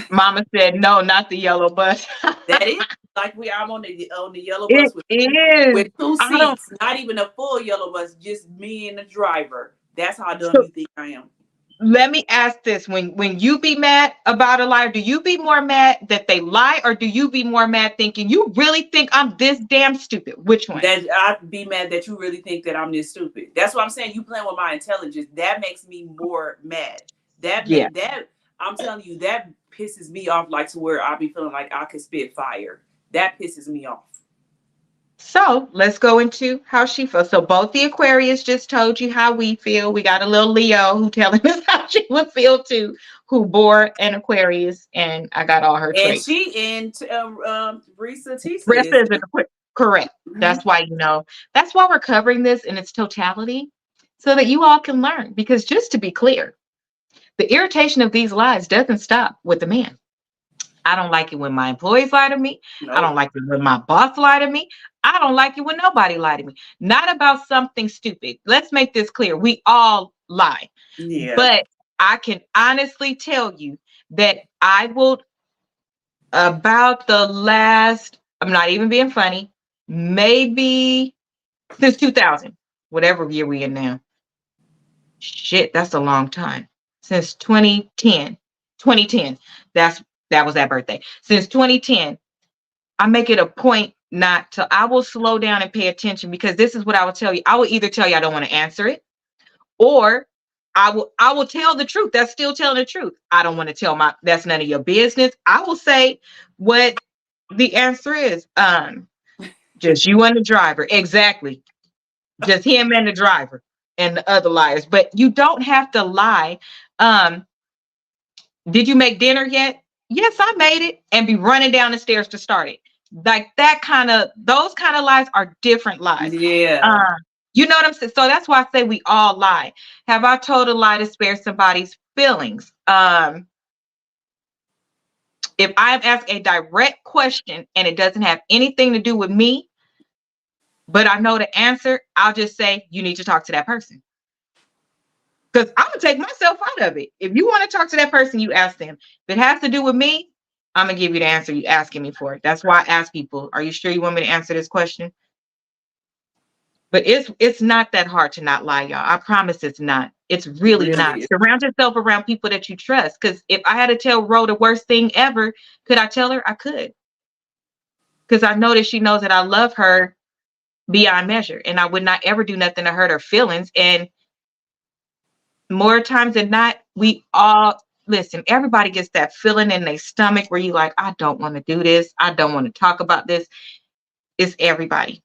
Mama said, no, not the yellow bus. That is like I'm on the yellow It bus with is. two I don't. seats, not even a full yellow bus, just me and the driver. That's how dumb So you think I am. let me ask this: when you be mad about a liar, do you be more mad that they lie, or do you be more mad thinking you really think I'm this damn stupid? Which one? That I'd be mad that you really think that I'm this stupid. That's what I'm saying. You playing with my intelligence. That makes me more mad. Yeah. That I'm telling you, that pisses me off, like to where I be feeling like I could spit fire. That pisses me off. So let's go into how she feels. So both the Aquarius just told you how we feel. We got a little Leo who telling us how she would feel too, who bore an Aquarius, and I got all her And traits. she and Reesa Teesa Rest is is an Aquarius. Correct. That's why that's why we're covering this in its totality, so that you all can learn. Because just to be clear, the irritation of these lies doesn't stop with the man. I don't like it when my employees lie to me. Nope. I don't like it when my boss lie to me. I don't like it when nobody lie to me. Not about something stupid. Let's make this clear. We all lie. Yeah. But I can honestly tell you that I will, about the last, I'm not even being funny, maybe since 2000. whatever year we in now. Shit, that's a long time. Since 2010. 2010. That was that birthday. Since 2010, I make it a point not to, I will slow down and pay attention, because this is what I will tell you. I will either tell you I don't want to answer it, or I will tell the truth. That's still telling the truth. I don't want to tell that's none of your business. I will say what the answer is. Just you and the driver. Exactly. Just him and the driver and the other liars. But you don't have to lie. Did you make dinner yet? Yes, I made it, and be running down the stairs to start it. Like those kind of lies are different lies. Yeah. You know what I'm saying? So that's why I say we all lie. Have I told a lie to spare somebody's feelings? If I'm asked a direct question and it doesn't have anything to do with me, but I know the answer, I'll just say, you need to talk to that person. Because I'm going to take myself out of it. If you want to talk to that person, you ask them. If it has to do with me, I'm going to give you the answer you're asking me for. That's why I ask people, are you sure you want me to answer this question? But it's not that hard to not lie, y'all. I promise it's not. It's really not. Surround yourself around people that you trust. Because if I had to tell Ro the worst thing ever, could I tell her? I could. Because I know that she knows that I love her beyond measure. And I would not ever do nothing to hurt her feelings. And more times than not, we all, listen, everybody gets that feeling in their stomach where you like, I don't want to do this. I don't want to talk about this. It's everybody.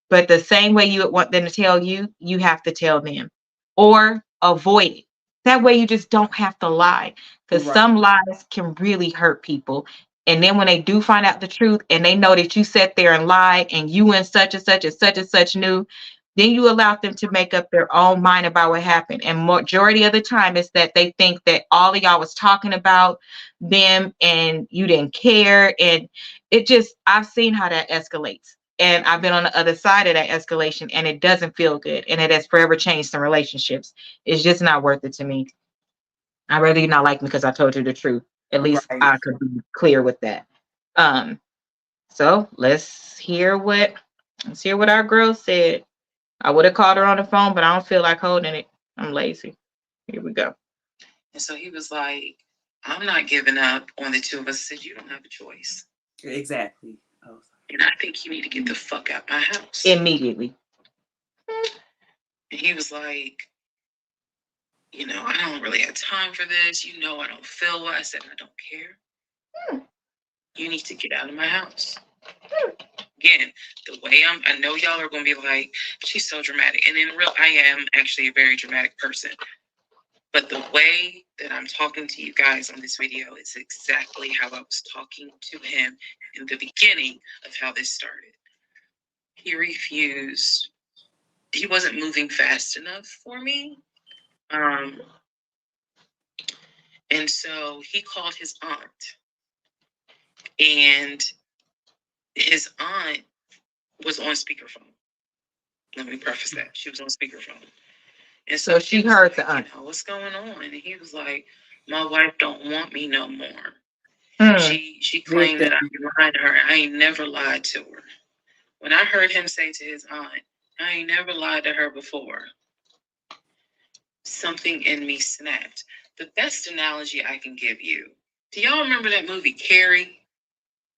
But the same way you would want them to tell you, you have to tell them, or avoid it. That way you just don't have to lie, because some lies can really hurt people. And then when they do find out the truth and they know that you sat there and lied and you and such and such and such and such knew, then you allow them to make up their own mind about what happened. And majority of the time is that they think that all of y'all was talking about them and you didn't care. And it just, I've seen how that escalates. And I've been on the other side of that escalation, and it doesn't feel good. And it has forever changed some relationships. It's just not worth it to me. I'd rather you not like me because I told you the truth. At least I could be clear with that. So let's hear what our girl said. I would have called her on the phone, but I don't feel like holding it. I'm lazy. Here we go. And so he was like, I'm not giving up on the two of us. I said, you don't have a choice. Exactly. Oh. And I think you need to get the fuck out my house. Immediately. And he was like, you know, I don't really have time for this. You know, I don't feel well. I said, I don't care. You need to get out of my house. Again, the way I know y'all are going to be like, she's so dramatic. And in real, I am actually a very dramatic person. But the way that I'm talking to you guys on this video is exactly how I was talking to him in the beginning of how this started. He refused. He wasn't moving fast enough for me. And so he called his aunt. And his aunt was on speakerphone. Let me preface that. She was on speakerphone. And so she heard the aunt. You know, what's going on? And he was like, my wife don't want me no more. She claimed that I lied to her. I ain't never lied to her. When I heard him say to his aunt, I ain't never lied to her before, something in me snapped. The best analogy I can give you. Do y'all remember that movie, Carrie?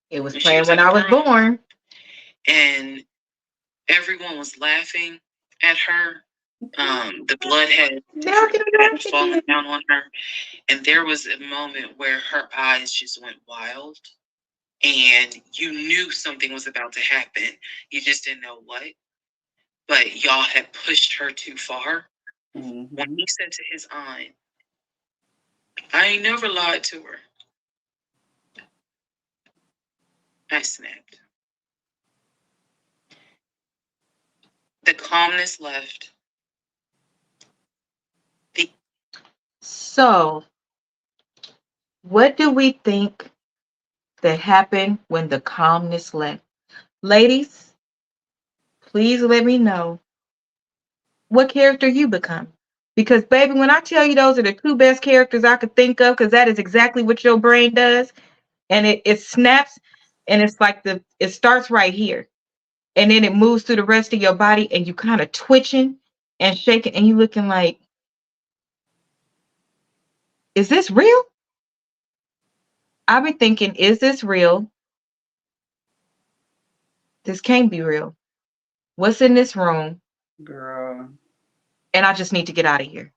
It was playing when I was born. And everyone was laughing at her. The blood had fallen down on her. And there was a moment where her eyes just went wild. And you knew something was about to happen. You just didn't know what. But y'all had pushed her too far. Mm-hmm. When he said to his aunt, I ain't never lied to her, I snapped. The calmness left. So, what do we think that happened when the calmness left? Ladies, please let me know what character you become. Because, baby, when I tell you those are the two best characters I could think of, because that is exactly what your brain does. And it snaps, and it's like it starts right here. and then it moves through the rest of your body, and you kind of twitching and shaking, and you looking like, is this real? I've been thinking, is this real? This can't be real. What's in this room? Girl. And I just need to get out of here.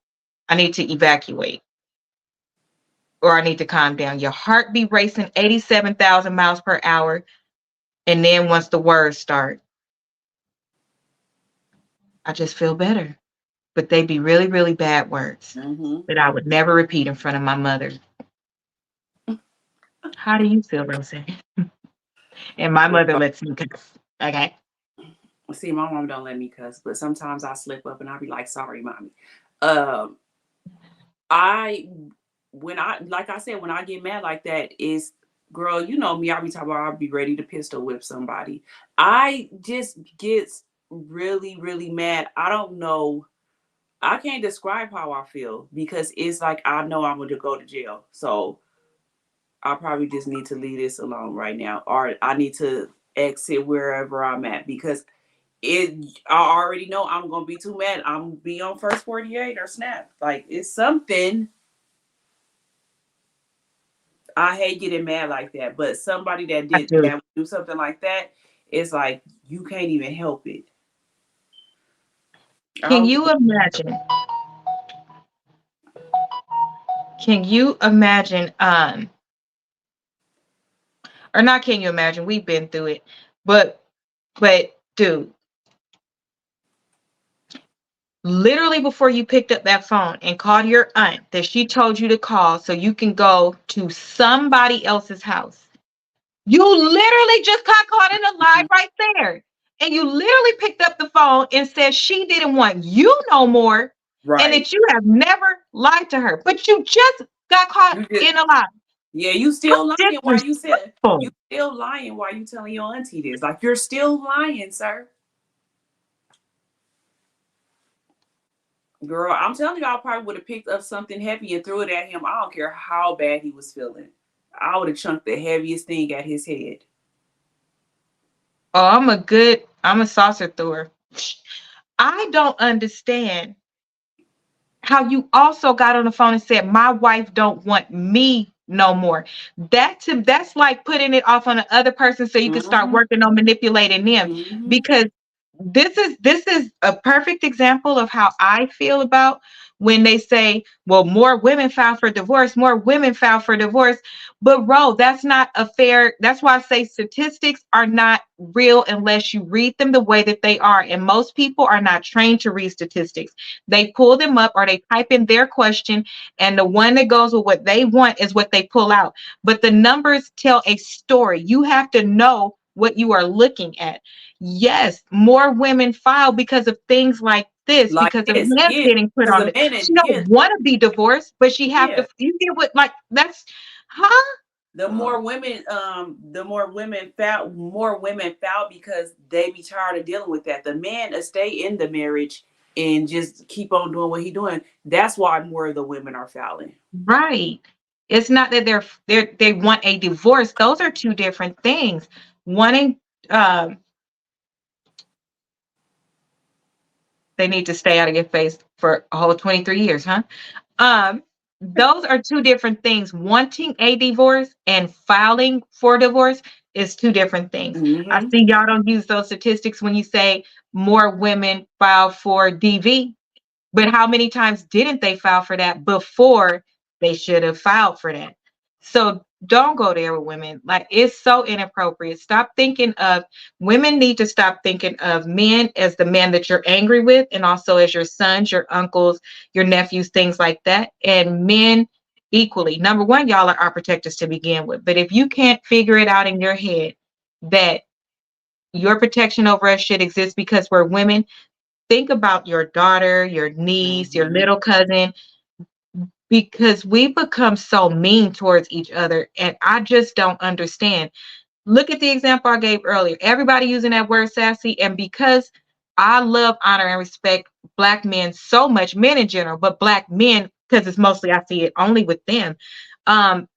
I need to evacuate. Or I need to calm down. Your heart be racing 87,000 miles per hour. And then once the words start, I just feel better. But they be really, really bad words that I would never repeat in front of my mother. How do you feel, Rosie? And my mother lets me cuss. Okay. See, my mom don't let me cuss, but sometimes I slip up and I'll be like, sorry, mommy. When I get mad like that, is, girl, you know me, I'll be talking about I'll be ready to pistol whip somebody. I just get really, really mad. I don't know. I can't describe how I feel because it's like I know I'm going to go to jail. So I probably just need to leave this alone right now, or I need to exit wherever I'm at because I already know I'm going to be too mad. I'm going to be on First 48 or Snap. Like, it's something. I hate getting mad like that, but somebody that would do something like that, it's like you can't even help it. Can you imagine? Can you imagine? Or not? Can you imagine? We've been through it, but dude, literally before you picked up that phone and called your aunt that she told you to call so you can go to somebody else's house. You literally just got caught in a lie right there. And you literally picked up the phone and said she didn't want you no more. Right. And that you have never lied to her. But you just got caught in a lie. Yeah, you still lying while you said you still lying while you telling your auntie this. Like, you're still lying, sir. Girl, I'm telling you, I probably would have picked up something heavy and threw it at him. I don't care how bad he was feeling. I would have chunked the heaviest thing at his head. Oh, I'm a saucer thrower. I don't understand how you also got on the phone and said, my wife don't want me no more. That's like putting it off on the other person so you can start working on manipulating them. Because this is a perfect example of how I feel about when they say, well, more women file for divorce, more women file for divorce. But that's not a fair, that's why I say statistics are not real unless you read them the way that they are. And most people are not trained to read statistics. They pull them up or they type in their question, and the one that goes with what they want is what they pull out. But the numbers tell a story. You have to know what you are looking at. Yes, more women file because of things like this, because of men getting put on it. She don't want to be divorced, but she have to. You get what? Like, that's, huh? The more women foul because they be tired of dealing with that. The man stay in the marriage and just keep on doing what he's doing. That's why more of the women are fouling. Right. It's not that they want a divorce. Those are two different things. Wanting they need to stay out of your face for a whole 23 years, huh? Those are two different things. Wanting a divorce and filing for divorce is two different things. I see y'all don't use those statistics when you say more women file for DV, but how many times didn't they file for that before they should have filed for that? So don't go there with women. Like, it's so inappropriate. Women need to stop thinking of men as the man that you're angry with, and also as your sons, your uncles, your nephews, things like that. And men equally. Number one, y'all are our protectors to begin with. But if you can't figure it out in your head that your protection over us should exist because we're women, think about your daughter, your niece, your little cousin, because we become so mean towards each other. And I just don't understand. Look at the example I gave earlier. Everybody using that word sassy. And because I love, honor, and respect Black men so much, men in general, but Black men, because it's mostly, I see it only with them. I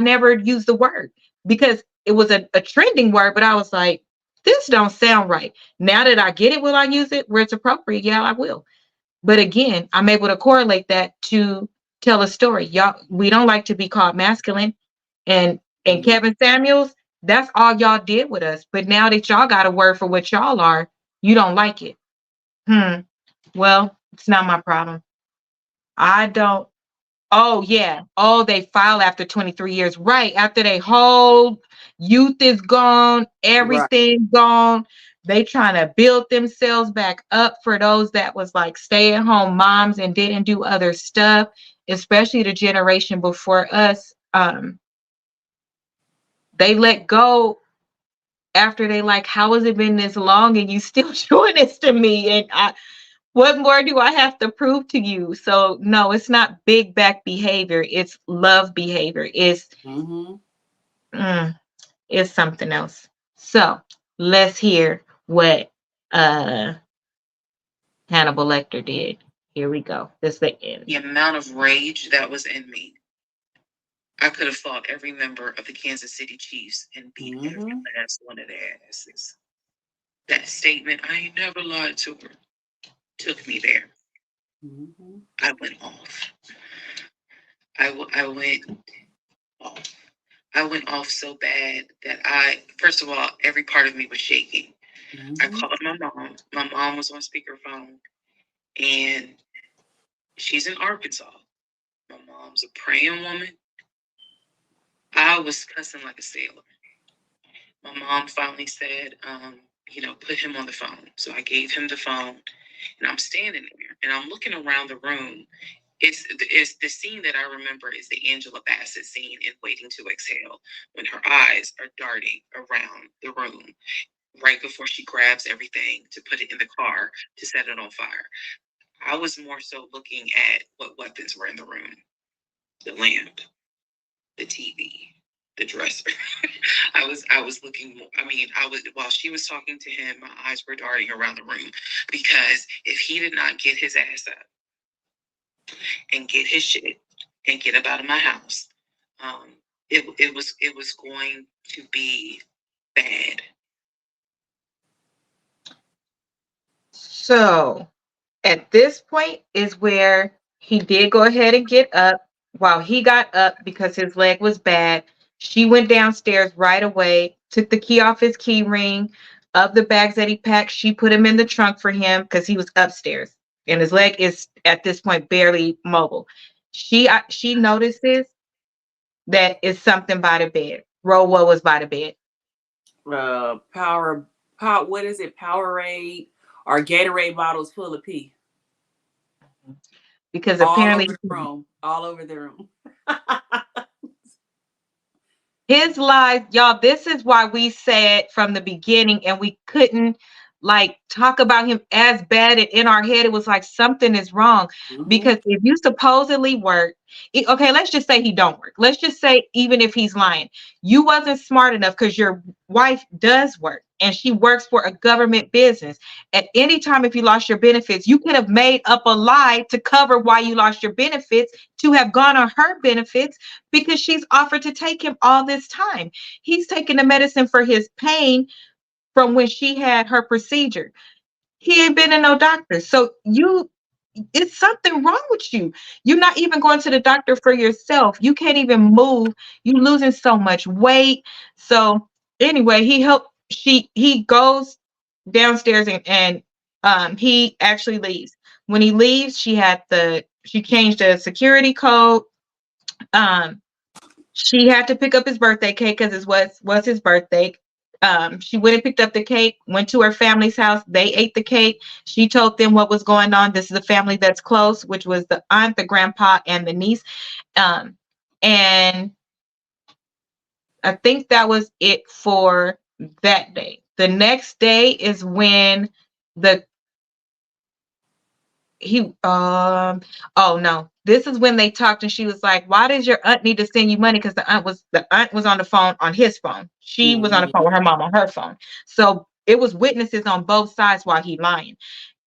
never used the word because it was a trending word, but I was like, this don't sound right. Now that I get it, will I use it where it's appropriate? Yeah, I will. But again, I'm able to correlate that to tell a story. Y'all, we don't like to be called masculine. And Kevin Samuels, that's all y'all did with us. But now that y'all got a word for what y'all are, you don't like it. Well, it's not my problem. I don't. Oh, yeah. Oh, they file after 23 years. Right. After their whole youth is gone, Right. everything gone. They trying to build themselves back up for those that was like stay-at-home moms and didn't do other stuff, especially the generation before us. They let go after they like, how has it been this long and you still doing this to me? And what more do I have to prove to you? So no, it's not big back behavior. It's love behavior. It's it's something else. So let's hear what Hannibal Lecter did. Here we go. This is the end. The amount of rage that was in me. I could have fought every member of the Kansas City Chiefs and beat every last one of their asses. That statement, I ain't never lied to her, took me there. I went off. I went off. I went off so bad that first of all, every part of me was shaking. I called my mom. My mom was on speakerphone, and she's in Arkansas. My mom's a praying woman. I was cussing like a sailor. My mom finally said, put him on the phone. So I gave him the phone, and I'm standing there, and I'm looking around the room. It's the scene that I remember is the Angela Bassett scene in Waiting to Exhale, when her eyes are darting around the room right before she grabs everything to put it in the car to set it on fire. I was more so looking at what weapons were in the room: the lamp, the TV, the dresser. I was looking more, while she was talking to him, my eyes were darting around the room, because if he did not get his ass up and get his shit and get up out of my house, it was going to be bad. So at this point is where he did go ahead and get up. While he got up because his leg was bad, she went downstairs right away, took the key off his key ring of the bags that he packed. She put him in the trunk for him because he was upstairs and his leg is at this point barely mobile. She notices that it's something by the bed. What was by the bed? Power. What is it? Powerade or Gatorade bottles full of pee. Because all apparently all over the room. His lies, y'all, this is why we said from the beginning, and we couldn't like talk about him as bad, and in our head it was like something is wrong. Because if you supposedly work, okay, let's just say he don't work. Let's just say even if he's lying, you wasn't smart enough, because your wife does work and she works for a government business. At any time, if you lost your benefits, you could have made up a lie to cover why you lost your benefits, to have gone on her benefits, because she's offered to take him all this time. He's taking the medicine for his pain from when she had her procedure. He ain't been in no doctor. So it's something wrong with you. You're not even going to the doctor for yourself. You can't even move. You're losing so much weight. So anyway, he goes downstairs and he actually leaves. When he leaves, she changed the security code. She had to pick up his birthday cake because it was his birthday. She went and picked up the cake, went to her family's house. They ate the cake. She told them what was going on. This is a family that's close, which was the aunt, the grandpa, and the niece. And I think that was it for that day. The next day is when oh no, this is when they talked, and she was like, why does your aunt need to send you money? Because the aunt was on the phone on his phone. She was on the phone with her mom on her phone. So it was witnesses on both sides while he lying.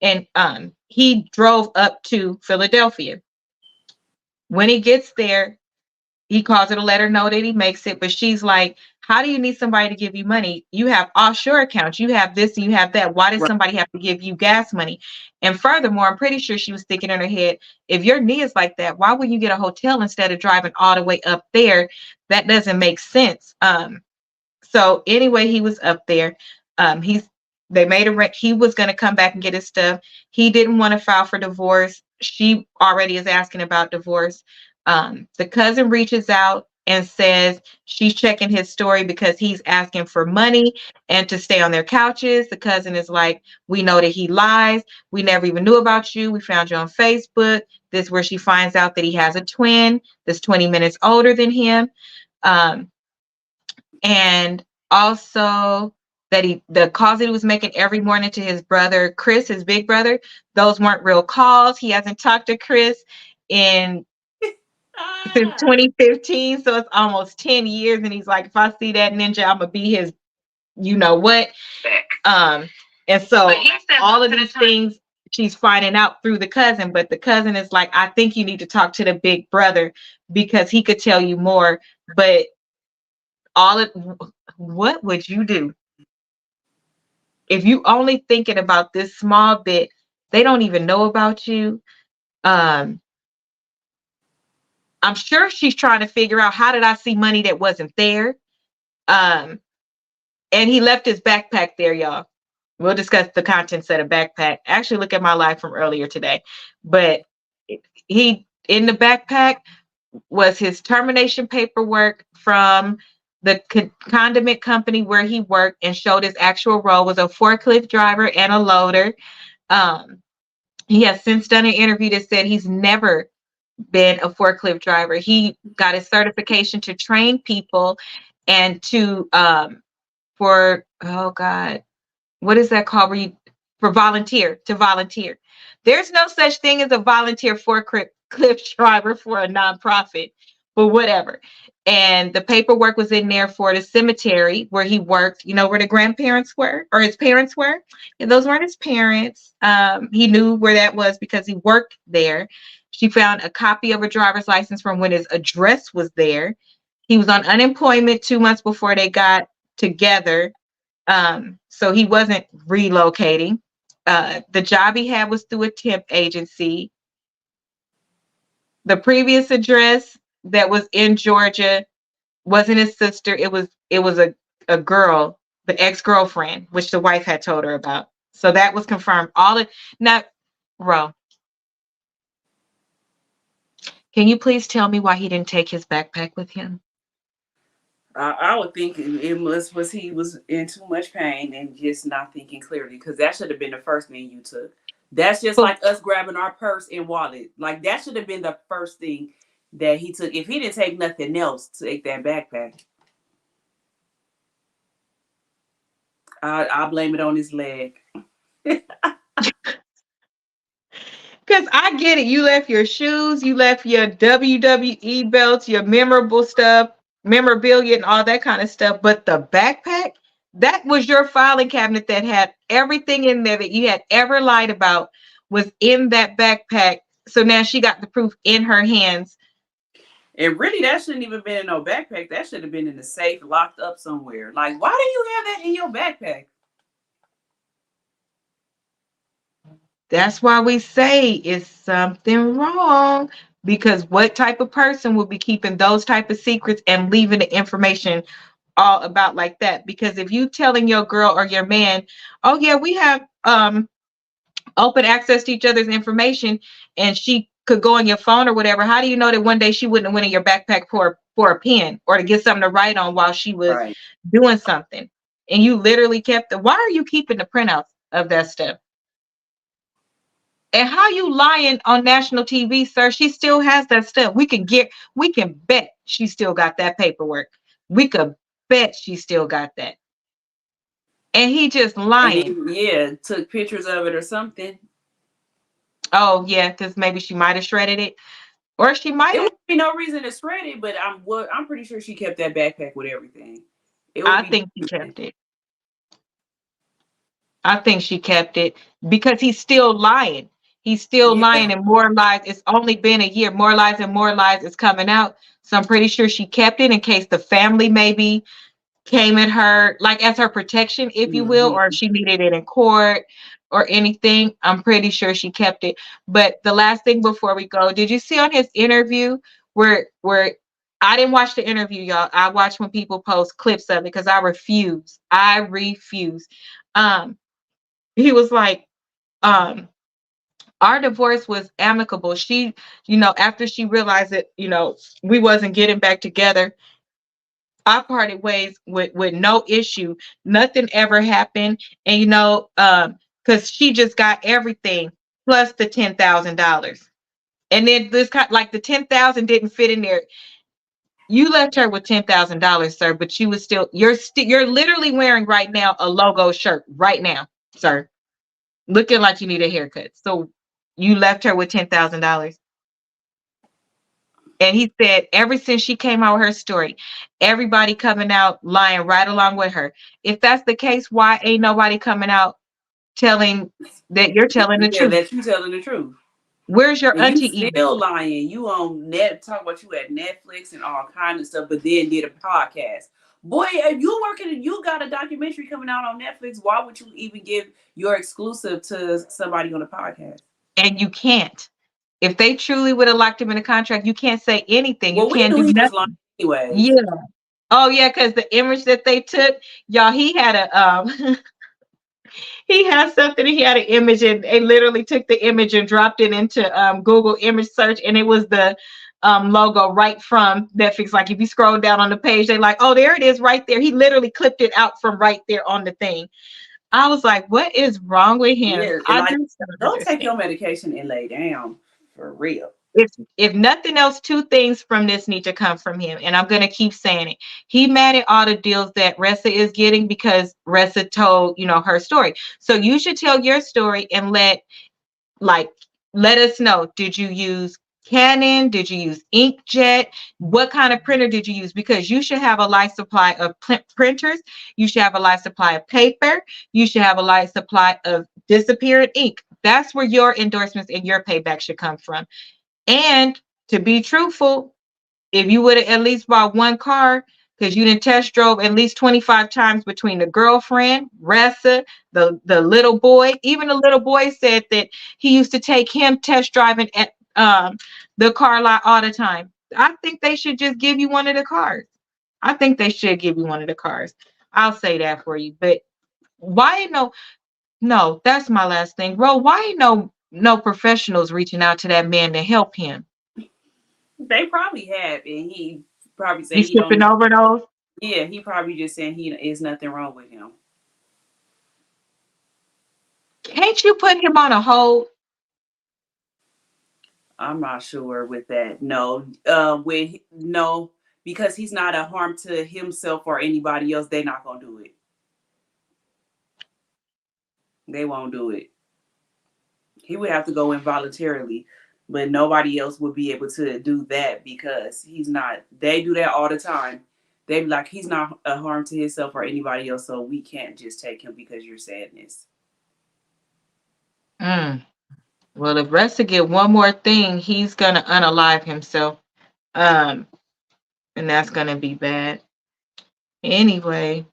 And he drove up to Philadelphia. When he gets there, he calls her to let her know that he makes it, but she's like, How do you need somebody to give you money? You have offshore accounts, you have this and you have that. Why does somebody have to give you gas money? And furthermore, I'm pretty sure she was thinking in her head, if your knee is like that, why would you get a hotel instead of driving all the way up there? That doesn't make sense. So anyway, he was up there. They made he was going to come back and get his stuff. He didn't want to file for divorce. She already is asking about divorce. The cousin reaches out and says she's checking his story because he's asking for money and to stay on their couches. The cousin is like, we know that he lies. We never even knew about you. We found you on Facebook. This is where she finds out that he has a twin that's 20 minutes older than him. And also that the calls that he was making every morning to his brother, Chris, his big brother, those weren't real calls. He hasn't talked to Chris since 2015. So it's almost 10 years. And he's like, if I see that ninja, I'm going to be his, you know what? And so all of these things she's finding out through the cousin, but the cousin is like, I think you need to talk to the big brother because he could tell you more. But what would you do if you only thinking about this small bit? They don't even know about you. I'm sure she's trying to figure out, how did I see money that wasn't there? And he left his backpack there, y'all. We'll discuss the contents of the backpack. Actually, look at my live from earlier today. But in the backpack was his termination paperwork from the condiment company where he worked, and showed his actual role was a forklift driver and a loader. He has since done an interview that said he's never been a forklift driver. He got his certification to train people and to for, oh God, what is that called? To volunteer. There's no such thing as a volunteer forklift driver for a nonprofit, but whatever. And the paperwork was in there for the cemetery where he worked, you know, where the grandparents were, or his parents were. And those weren't his parents. He knew where that was because he worked there. She found a copy of a driver's license from when his address was there. He was on unemployment 2 months before they got together. So he wasn't relocating. The job he had was through a temp agency. The previous address that was in Georgia wasn't his sister. It was a girl, the ex-girlfriend, which the wife had told her about. So that was confirmed. Ro, can you please tell me why he didn't take his backpack with him? I would think it was he was in too much pain and just not thinking clearly, because that should have been the first thing you took. That's just like us grabbing our purse and wallet. Like, that should have been the first thing that he took. If he didn't take nothing else, take that backpack. I blame it on his leg. Because I get it. You left your shoes, you left your WWE belts, your memorabilia and all that kind of stuff. But the backpack, that was your filing cabinet that had everything in there that you had ever lied about was in that backpack. So now she got the proof in her hands. And really, that shouldn't even been in no backpack. That should have been in the safe, locked up somewhere. Like, why do you have that in your backpack? That's why we say it's something wrong. Because what type of person would be keeping those type of secrets and leaving the information all about like that? Because if you telling your girl or your man, oh yeah, we have open access to each other's information, and she could go on your phone or whatever, how do you know that one day she wouldn't have went in your backpack for a pen or to get something to write on while she was doing something? And you literally kept why are you keeping the printouts of that stuff? And how you lying on national TV, sir? She still has that stuff. We can bet she still got that paperwork. We could bet she still got that. And he just lying. Took pictures of it or something. Oh yeah, because maybe she might have shredded it, or she might. There would be no reason to shred it, but I'm pretty sure she kept that backpack with everything. I think she kept it. I think she kept it because he's still lying. He's still lying, and more lies. It's only been a year. More lies and more lies is coming out. So I'm pretty sure she kept it in case the family maybe came at her like as her protection, if you will, or if she needed it in court or anything. I'm pretty sure she kept it. But the last thing before we go, did you see on his interview where I didn't watch the interview, y'all. I watch when people post clips of it because I refuse. I refuse. He was like, our divorce was amicable. She, after she realized that, we wasn't getting back together, I parted ways with no issue. Nothing ever happened. And because she just got everything plus the $10,000. And then this kind like the 10,000 didn't fit in there. You left her with $10,000, sir, but you was you're literally wearing right now a logo shirt right now, sir, looking like you need a haircut. So you left her with $10,000. And he said, ever since she came out with her story, everybody coming out lying right along with her. If that's the case, why ain't nobody coming out telling that you're telling the truth? That you telling the truth. Where's your and auntie? You still lying. You on talk about you at Netflix and all kind of stuff, but then did a podcast. Boy, if you working, you got a documentary coming out on Netflix. Why would you even give your exclusive to somebody on a podcast? And you can't. If they truly would have locked him in a contract, you can't say anything. Well, you can't do nothing. Anyway. Yeah. Oh yeah, because the image that they took, y'all, he had a he had something. He had an image, and they literally took the image and dropped it into Google image search, and it was the logo right from Netflix. Like if you scroll down on the page, they like, oh, there it is, right there. He literally clipped it out from right there on the thing. I was like, what is wrong with him? Yeah, I don't take your medication and lay down for real. If nothing else, two things from this need to come from him. And I'm going to keep saying it. He mad at all the deals that Reesa is getting because Reesa told, her story. So you should tell your story and let us know. Did you use Canon? Did you use inkjet? What kind of printer did you use? Because you should have a life supply of printers. You should have a life supply of paper. You should have a life supply of disappearing ink. That's where your endorsements and your payback should come from. And to be truthful, if you would have at least bought one car, because you didn't test drove at least 25 times between the girlfriend, Reesa, the little boy. Even the little boy said that he used to take him test driving at the car lot all the time. I think they should just give you one of the cars. I think they should give you one of the cars. I'll say that for you. But why no, that's my last thing. Ro, why no professionals reaching out to that man to help him? They probably have, and he probably said he skipping over those. Yeah, he probably just saying he is nothing wrong with him. Can't you put him on a hold? I'm not sure with that. No, because he's not a harm to himself or anybody else. They're not gonna do it. They won't do it. He would have to go involuntarily, but nobody else would be able to do that because he's not. They do that all the time. They be like, he's not a harm to himself or anybody else, so we can't just take him because you're sadness. Well, if Reesa get one more thing, he's gonna unalive himself. And that's gonna be bad. Anyway,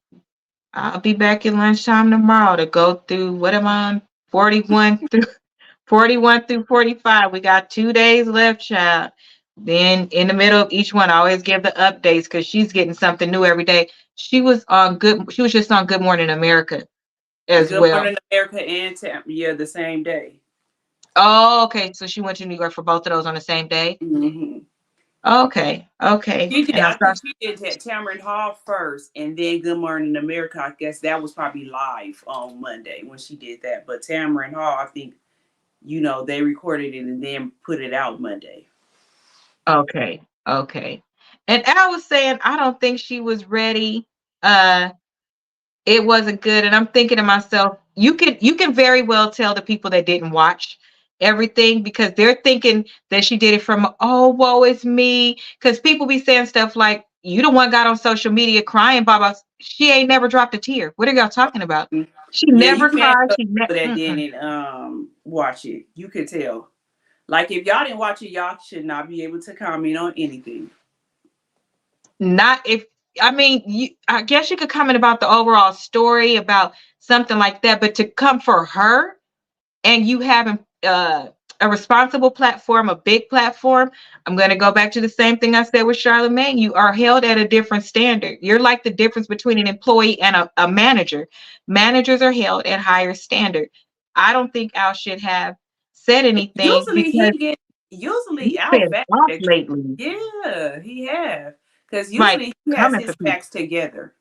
I'll be back at lunchtime tomorrow to go through what am I on? 41 through 45. We got 2 days left, child. Then in the middle of each one, I always give the updates because she's getting something new every day. She was just on Good Morning America as well. Good Morning America and the same day. Oh, okay. So she went to New York for both of those on the same day. Mm-hmm. Okay. She did. I think she did Tamron Hall first, and then Good Morning America. I guess that was probably live on Monday when she did that. But Tamron Hall, I think, they recorded it and then put it out Monday. Okay. And I was saying I don't think she was ready. It wasn't good, and I'm thinking to myself, you can very well tell the people that didn't watch everything because they're thinking that she did it from, oh, woe is me, because people be saying stuff like, you the one got on social media crying, Baba. She ain't never dropped a tear. What are y'all talking about? She never cried. She that didn't watch it. You could tell. Like if y'all didn't watch it, y'all should not be able to comment on anything. Not if I mean, I guess you could comment about the overall story, about something like that, but to come for her, and you having a responsible platform, a big platform, I'm going to go back to the same thing I said with Charlamagne. You are held at a different standard. You're like the difference between an employee and a manager. Managers are held at higher standard. I don't think Al should have said anything Usually because usually he's Al been facts. off lately. Yeah, he have. Because Like usually he has coming his for people. facts together.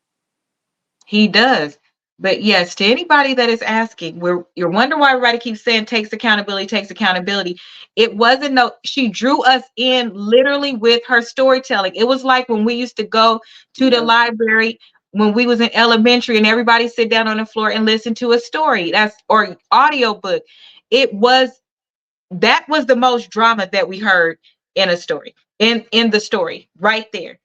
He does. But yes, to anybody that is asking, you're wondering why everybody keeps saying takes accountability, takes accountability. It wasn't no, she drew us in literally with her storytelling. It was like when we used to go to the library when we was in elementary and everybody sit down on the floor and listen to a story. Or audio book. That was the most drama that we heard in a story, in the story right there.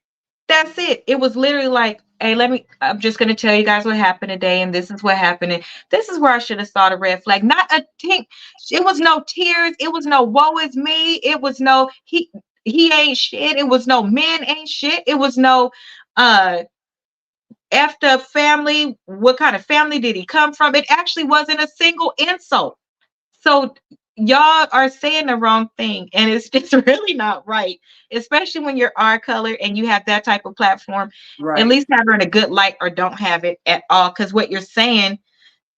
That's it. It was literally like, hey, I'm just going to tell you guys what happened today. And this is what happened. And this is where I should have saw the red flag. Not a tink. It was no tears. It was no woe is me. It was no, he ain't shit. It was no men ain't shit. It was no, effed up family. What kind of family did he come from? It actually wasn't a single insult. So y'all are saying the wrong thing, and it's just really not right, especially when you're our color and you have that type of platform. Right. At least have her in a good light or don't have it at all, because what you're saying,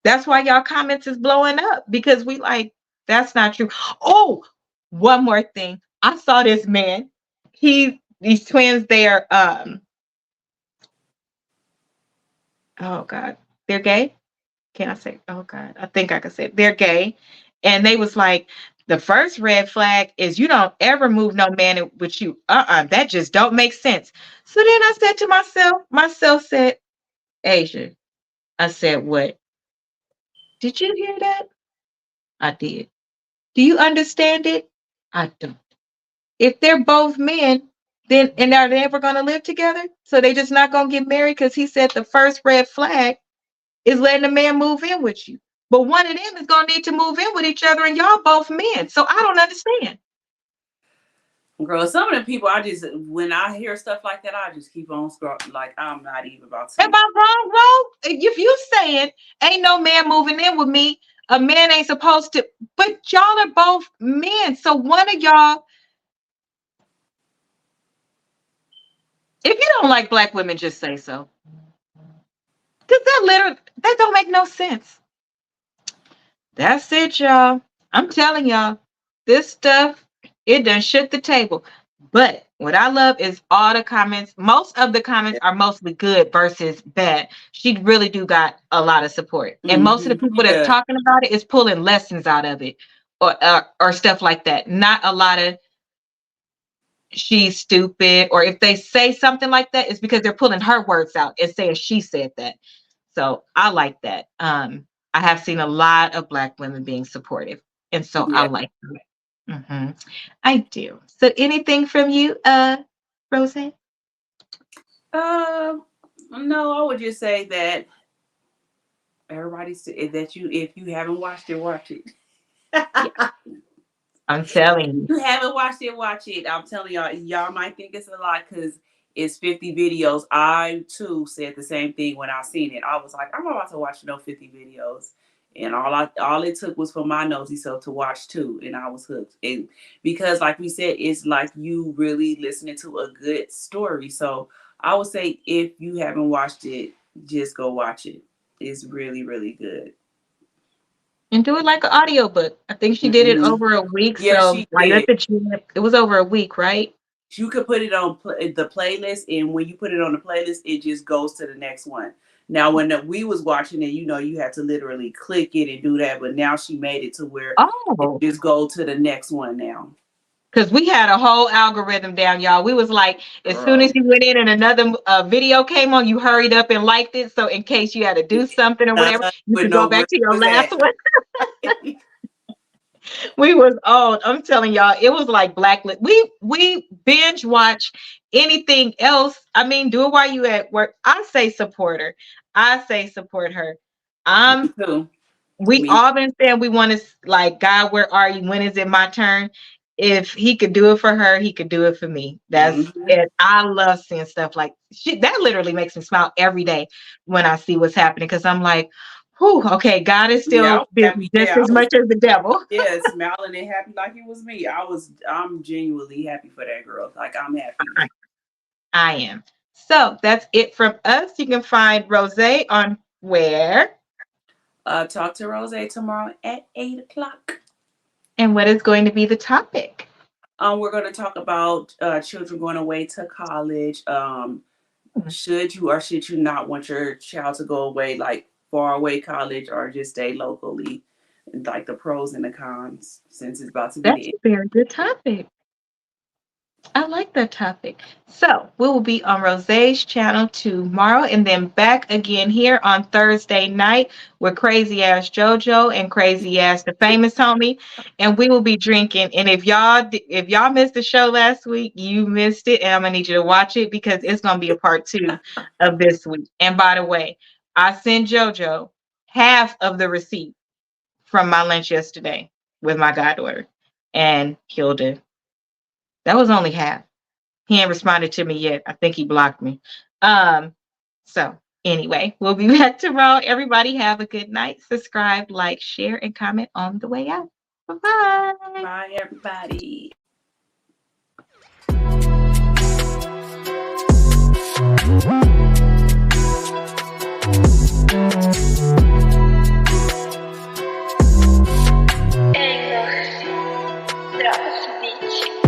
that's why y'all comments is blowing up, because we like, that's not true. Oh, one more thing. I saw this man. These twins, they are oh God, they're gay. Can I say, oh God, I think I can say it. They're gay. And they was like, the first red flag is you don't ever move no man with you. That just don't make sense. So then I said to myself said, Asia, I said, what? Did you hear that? I did. Do you understand it? I don't. If they're both men, then, and are they ever going to live together? So they just not going to get married because he said the first red flag is letting a man move in with you. But one of them is going to need to move in with each other, and y'all both men. So I don't understand. Girl, some of the people, when I hear stuff like that, I just keep on scrolling. Like, I'm not even about to. Am I wrong, bro? If you saying ain't no man moving in with me, a man ain't supposed to, but y'all are both men. So one of y'all, if you don't like black women, just say so. Because that don't make no sense. That's it, y'all. I'm telling y'all, this stuff, it done shook the table. But what I love is all the comments. Most of the comments are mostly good versus bad. She really do got a lot of support. And most of the people that's talking about it is pulling lessons out of it or stuff like that. Not a lot of she's stupid, or if they say something like that, it's because they're pulling her words out and saying she said that. So I like that. I have seen a lot of black women being supportive, and so I like that. I do. So anything from you, Rose? No, I would just say that everybody said that if you haven't watched it, watch it. I'm telling you. If you haven't watched it, watch it. I'm telling y'all might think it's a lot because it's 50 videos. I too said the same thing when I seen it. I was like, I'm about to watch no 50 videos. And all it took was for my nosy self to watch too, and I was hooked. And because, like we said, it's like you really listening to a good story. So I would say if you haven't watched it, just go watch it. It's really, really good. And do it like an audiobook. I think she did it over a week. Yeah, so she did. It was over a week, right? You could put it on the playlist, and when you put it on the playlist, it just goes to the next one. Now, when we was watching it, you had to literally click it and do that. But now she made it to where it just go to the next one now. Because we had a whole algorithm down, y'all. We was like, as soon as you went in and another video came on, you hurried up and liked it. So in case you had to do something or whatever, you could go back to your last one. We was on. I'm telling y'all, it was like blacklit. We binge watch anything else. I mean, do it while you at work. I say support her. I say support her. We all been saying we want to, like, God, where are you? When is it my turn? if he could do it for her, he could do it for me. That's it. I love seeing stuff like that. Literally makes me smile every day when I see what's happening, because I'm like, whew, okay, God is still happy. just as much as the devil. Yeah, smiling and happy like it was me. I'm genuinely happy for that girl. Like, I'm happy. I am. So that's it from us. You can find Rose on where? Talk to Rose tomorrow at 8:00. And what is going to be the topic? We're going to talk about children going away to college. Should you or should you not want your child to go away, like far away college, or just stay locally? Like the pros and the cons, since it's about to be. That's a very good topic. I like that topic. So we will be on Rose's channel tomorrow, and then back again here on Thursday night with crazy ass JoJo and crazy ass the famous homie, and we will be drinking. And if y'all missed the show last week, you missed it, and I'm gonna need you to watch it, because it's gonna be a part 2 of this week. And by the way, I sent JoJo half of the receipt from my lunch yesterday with my goddaughter and Hilda. That was only half. He ain't responded to me yet. I think he blocked me. So anyway, we'll be back tomorrow. Everybody have a good night. Subscribe, like, share, and comment on the way out. Bye-bye. Bye, everybody. 𝒀𝒐𝒏𝒆.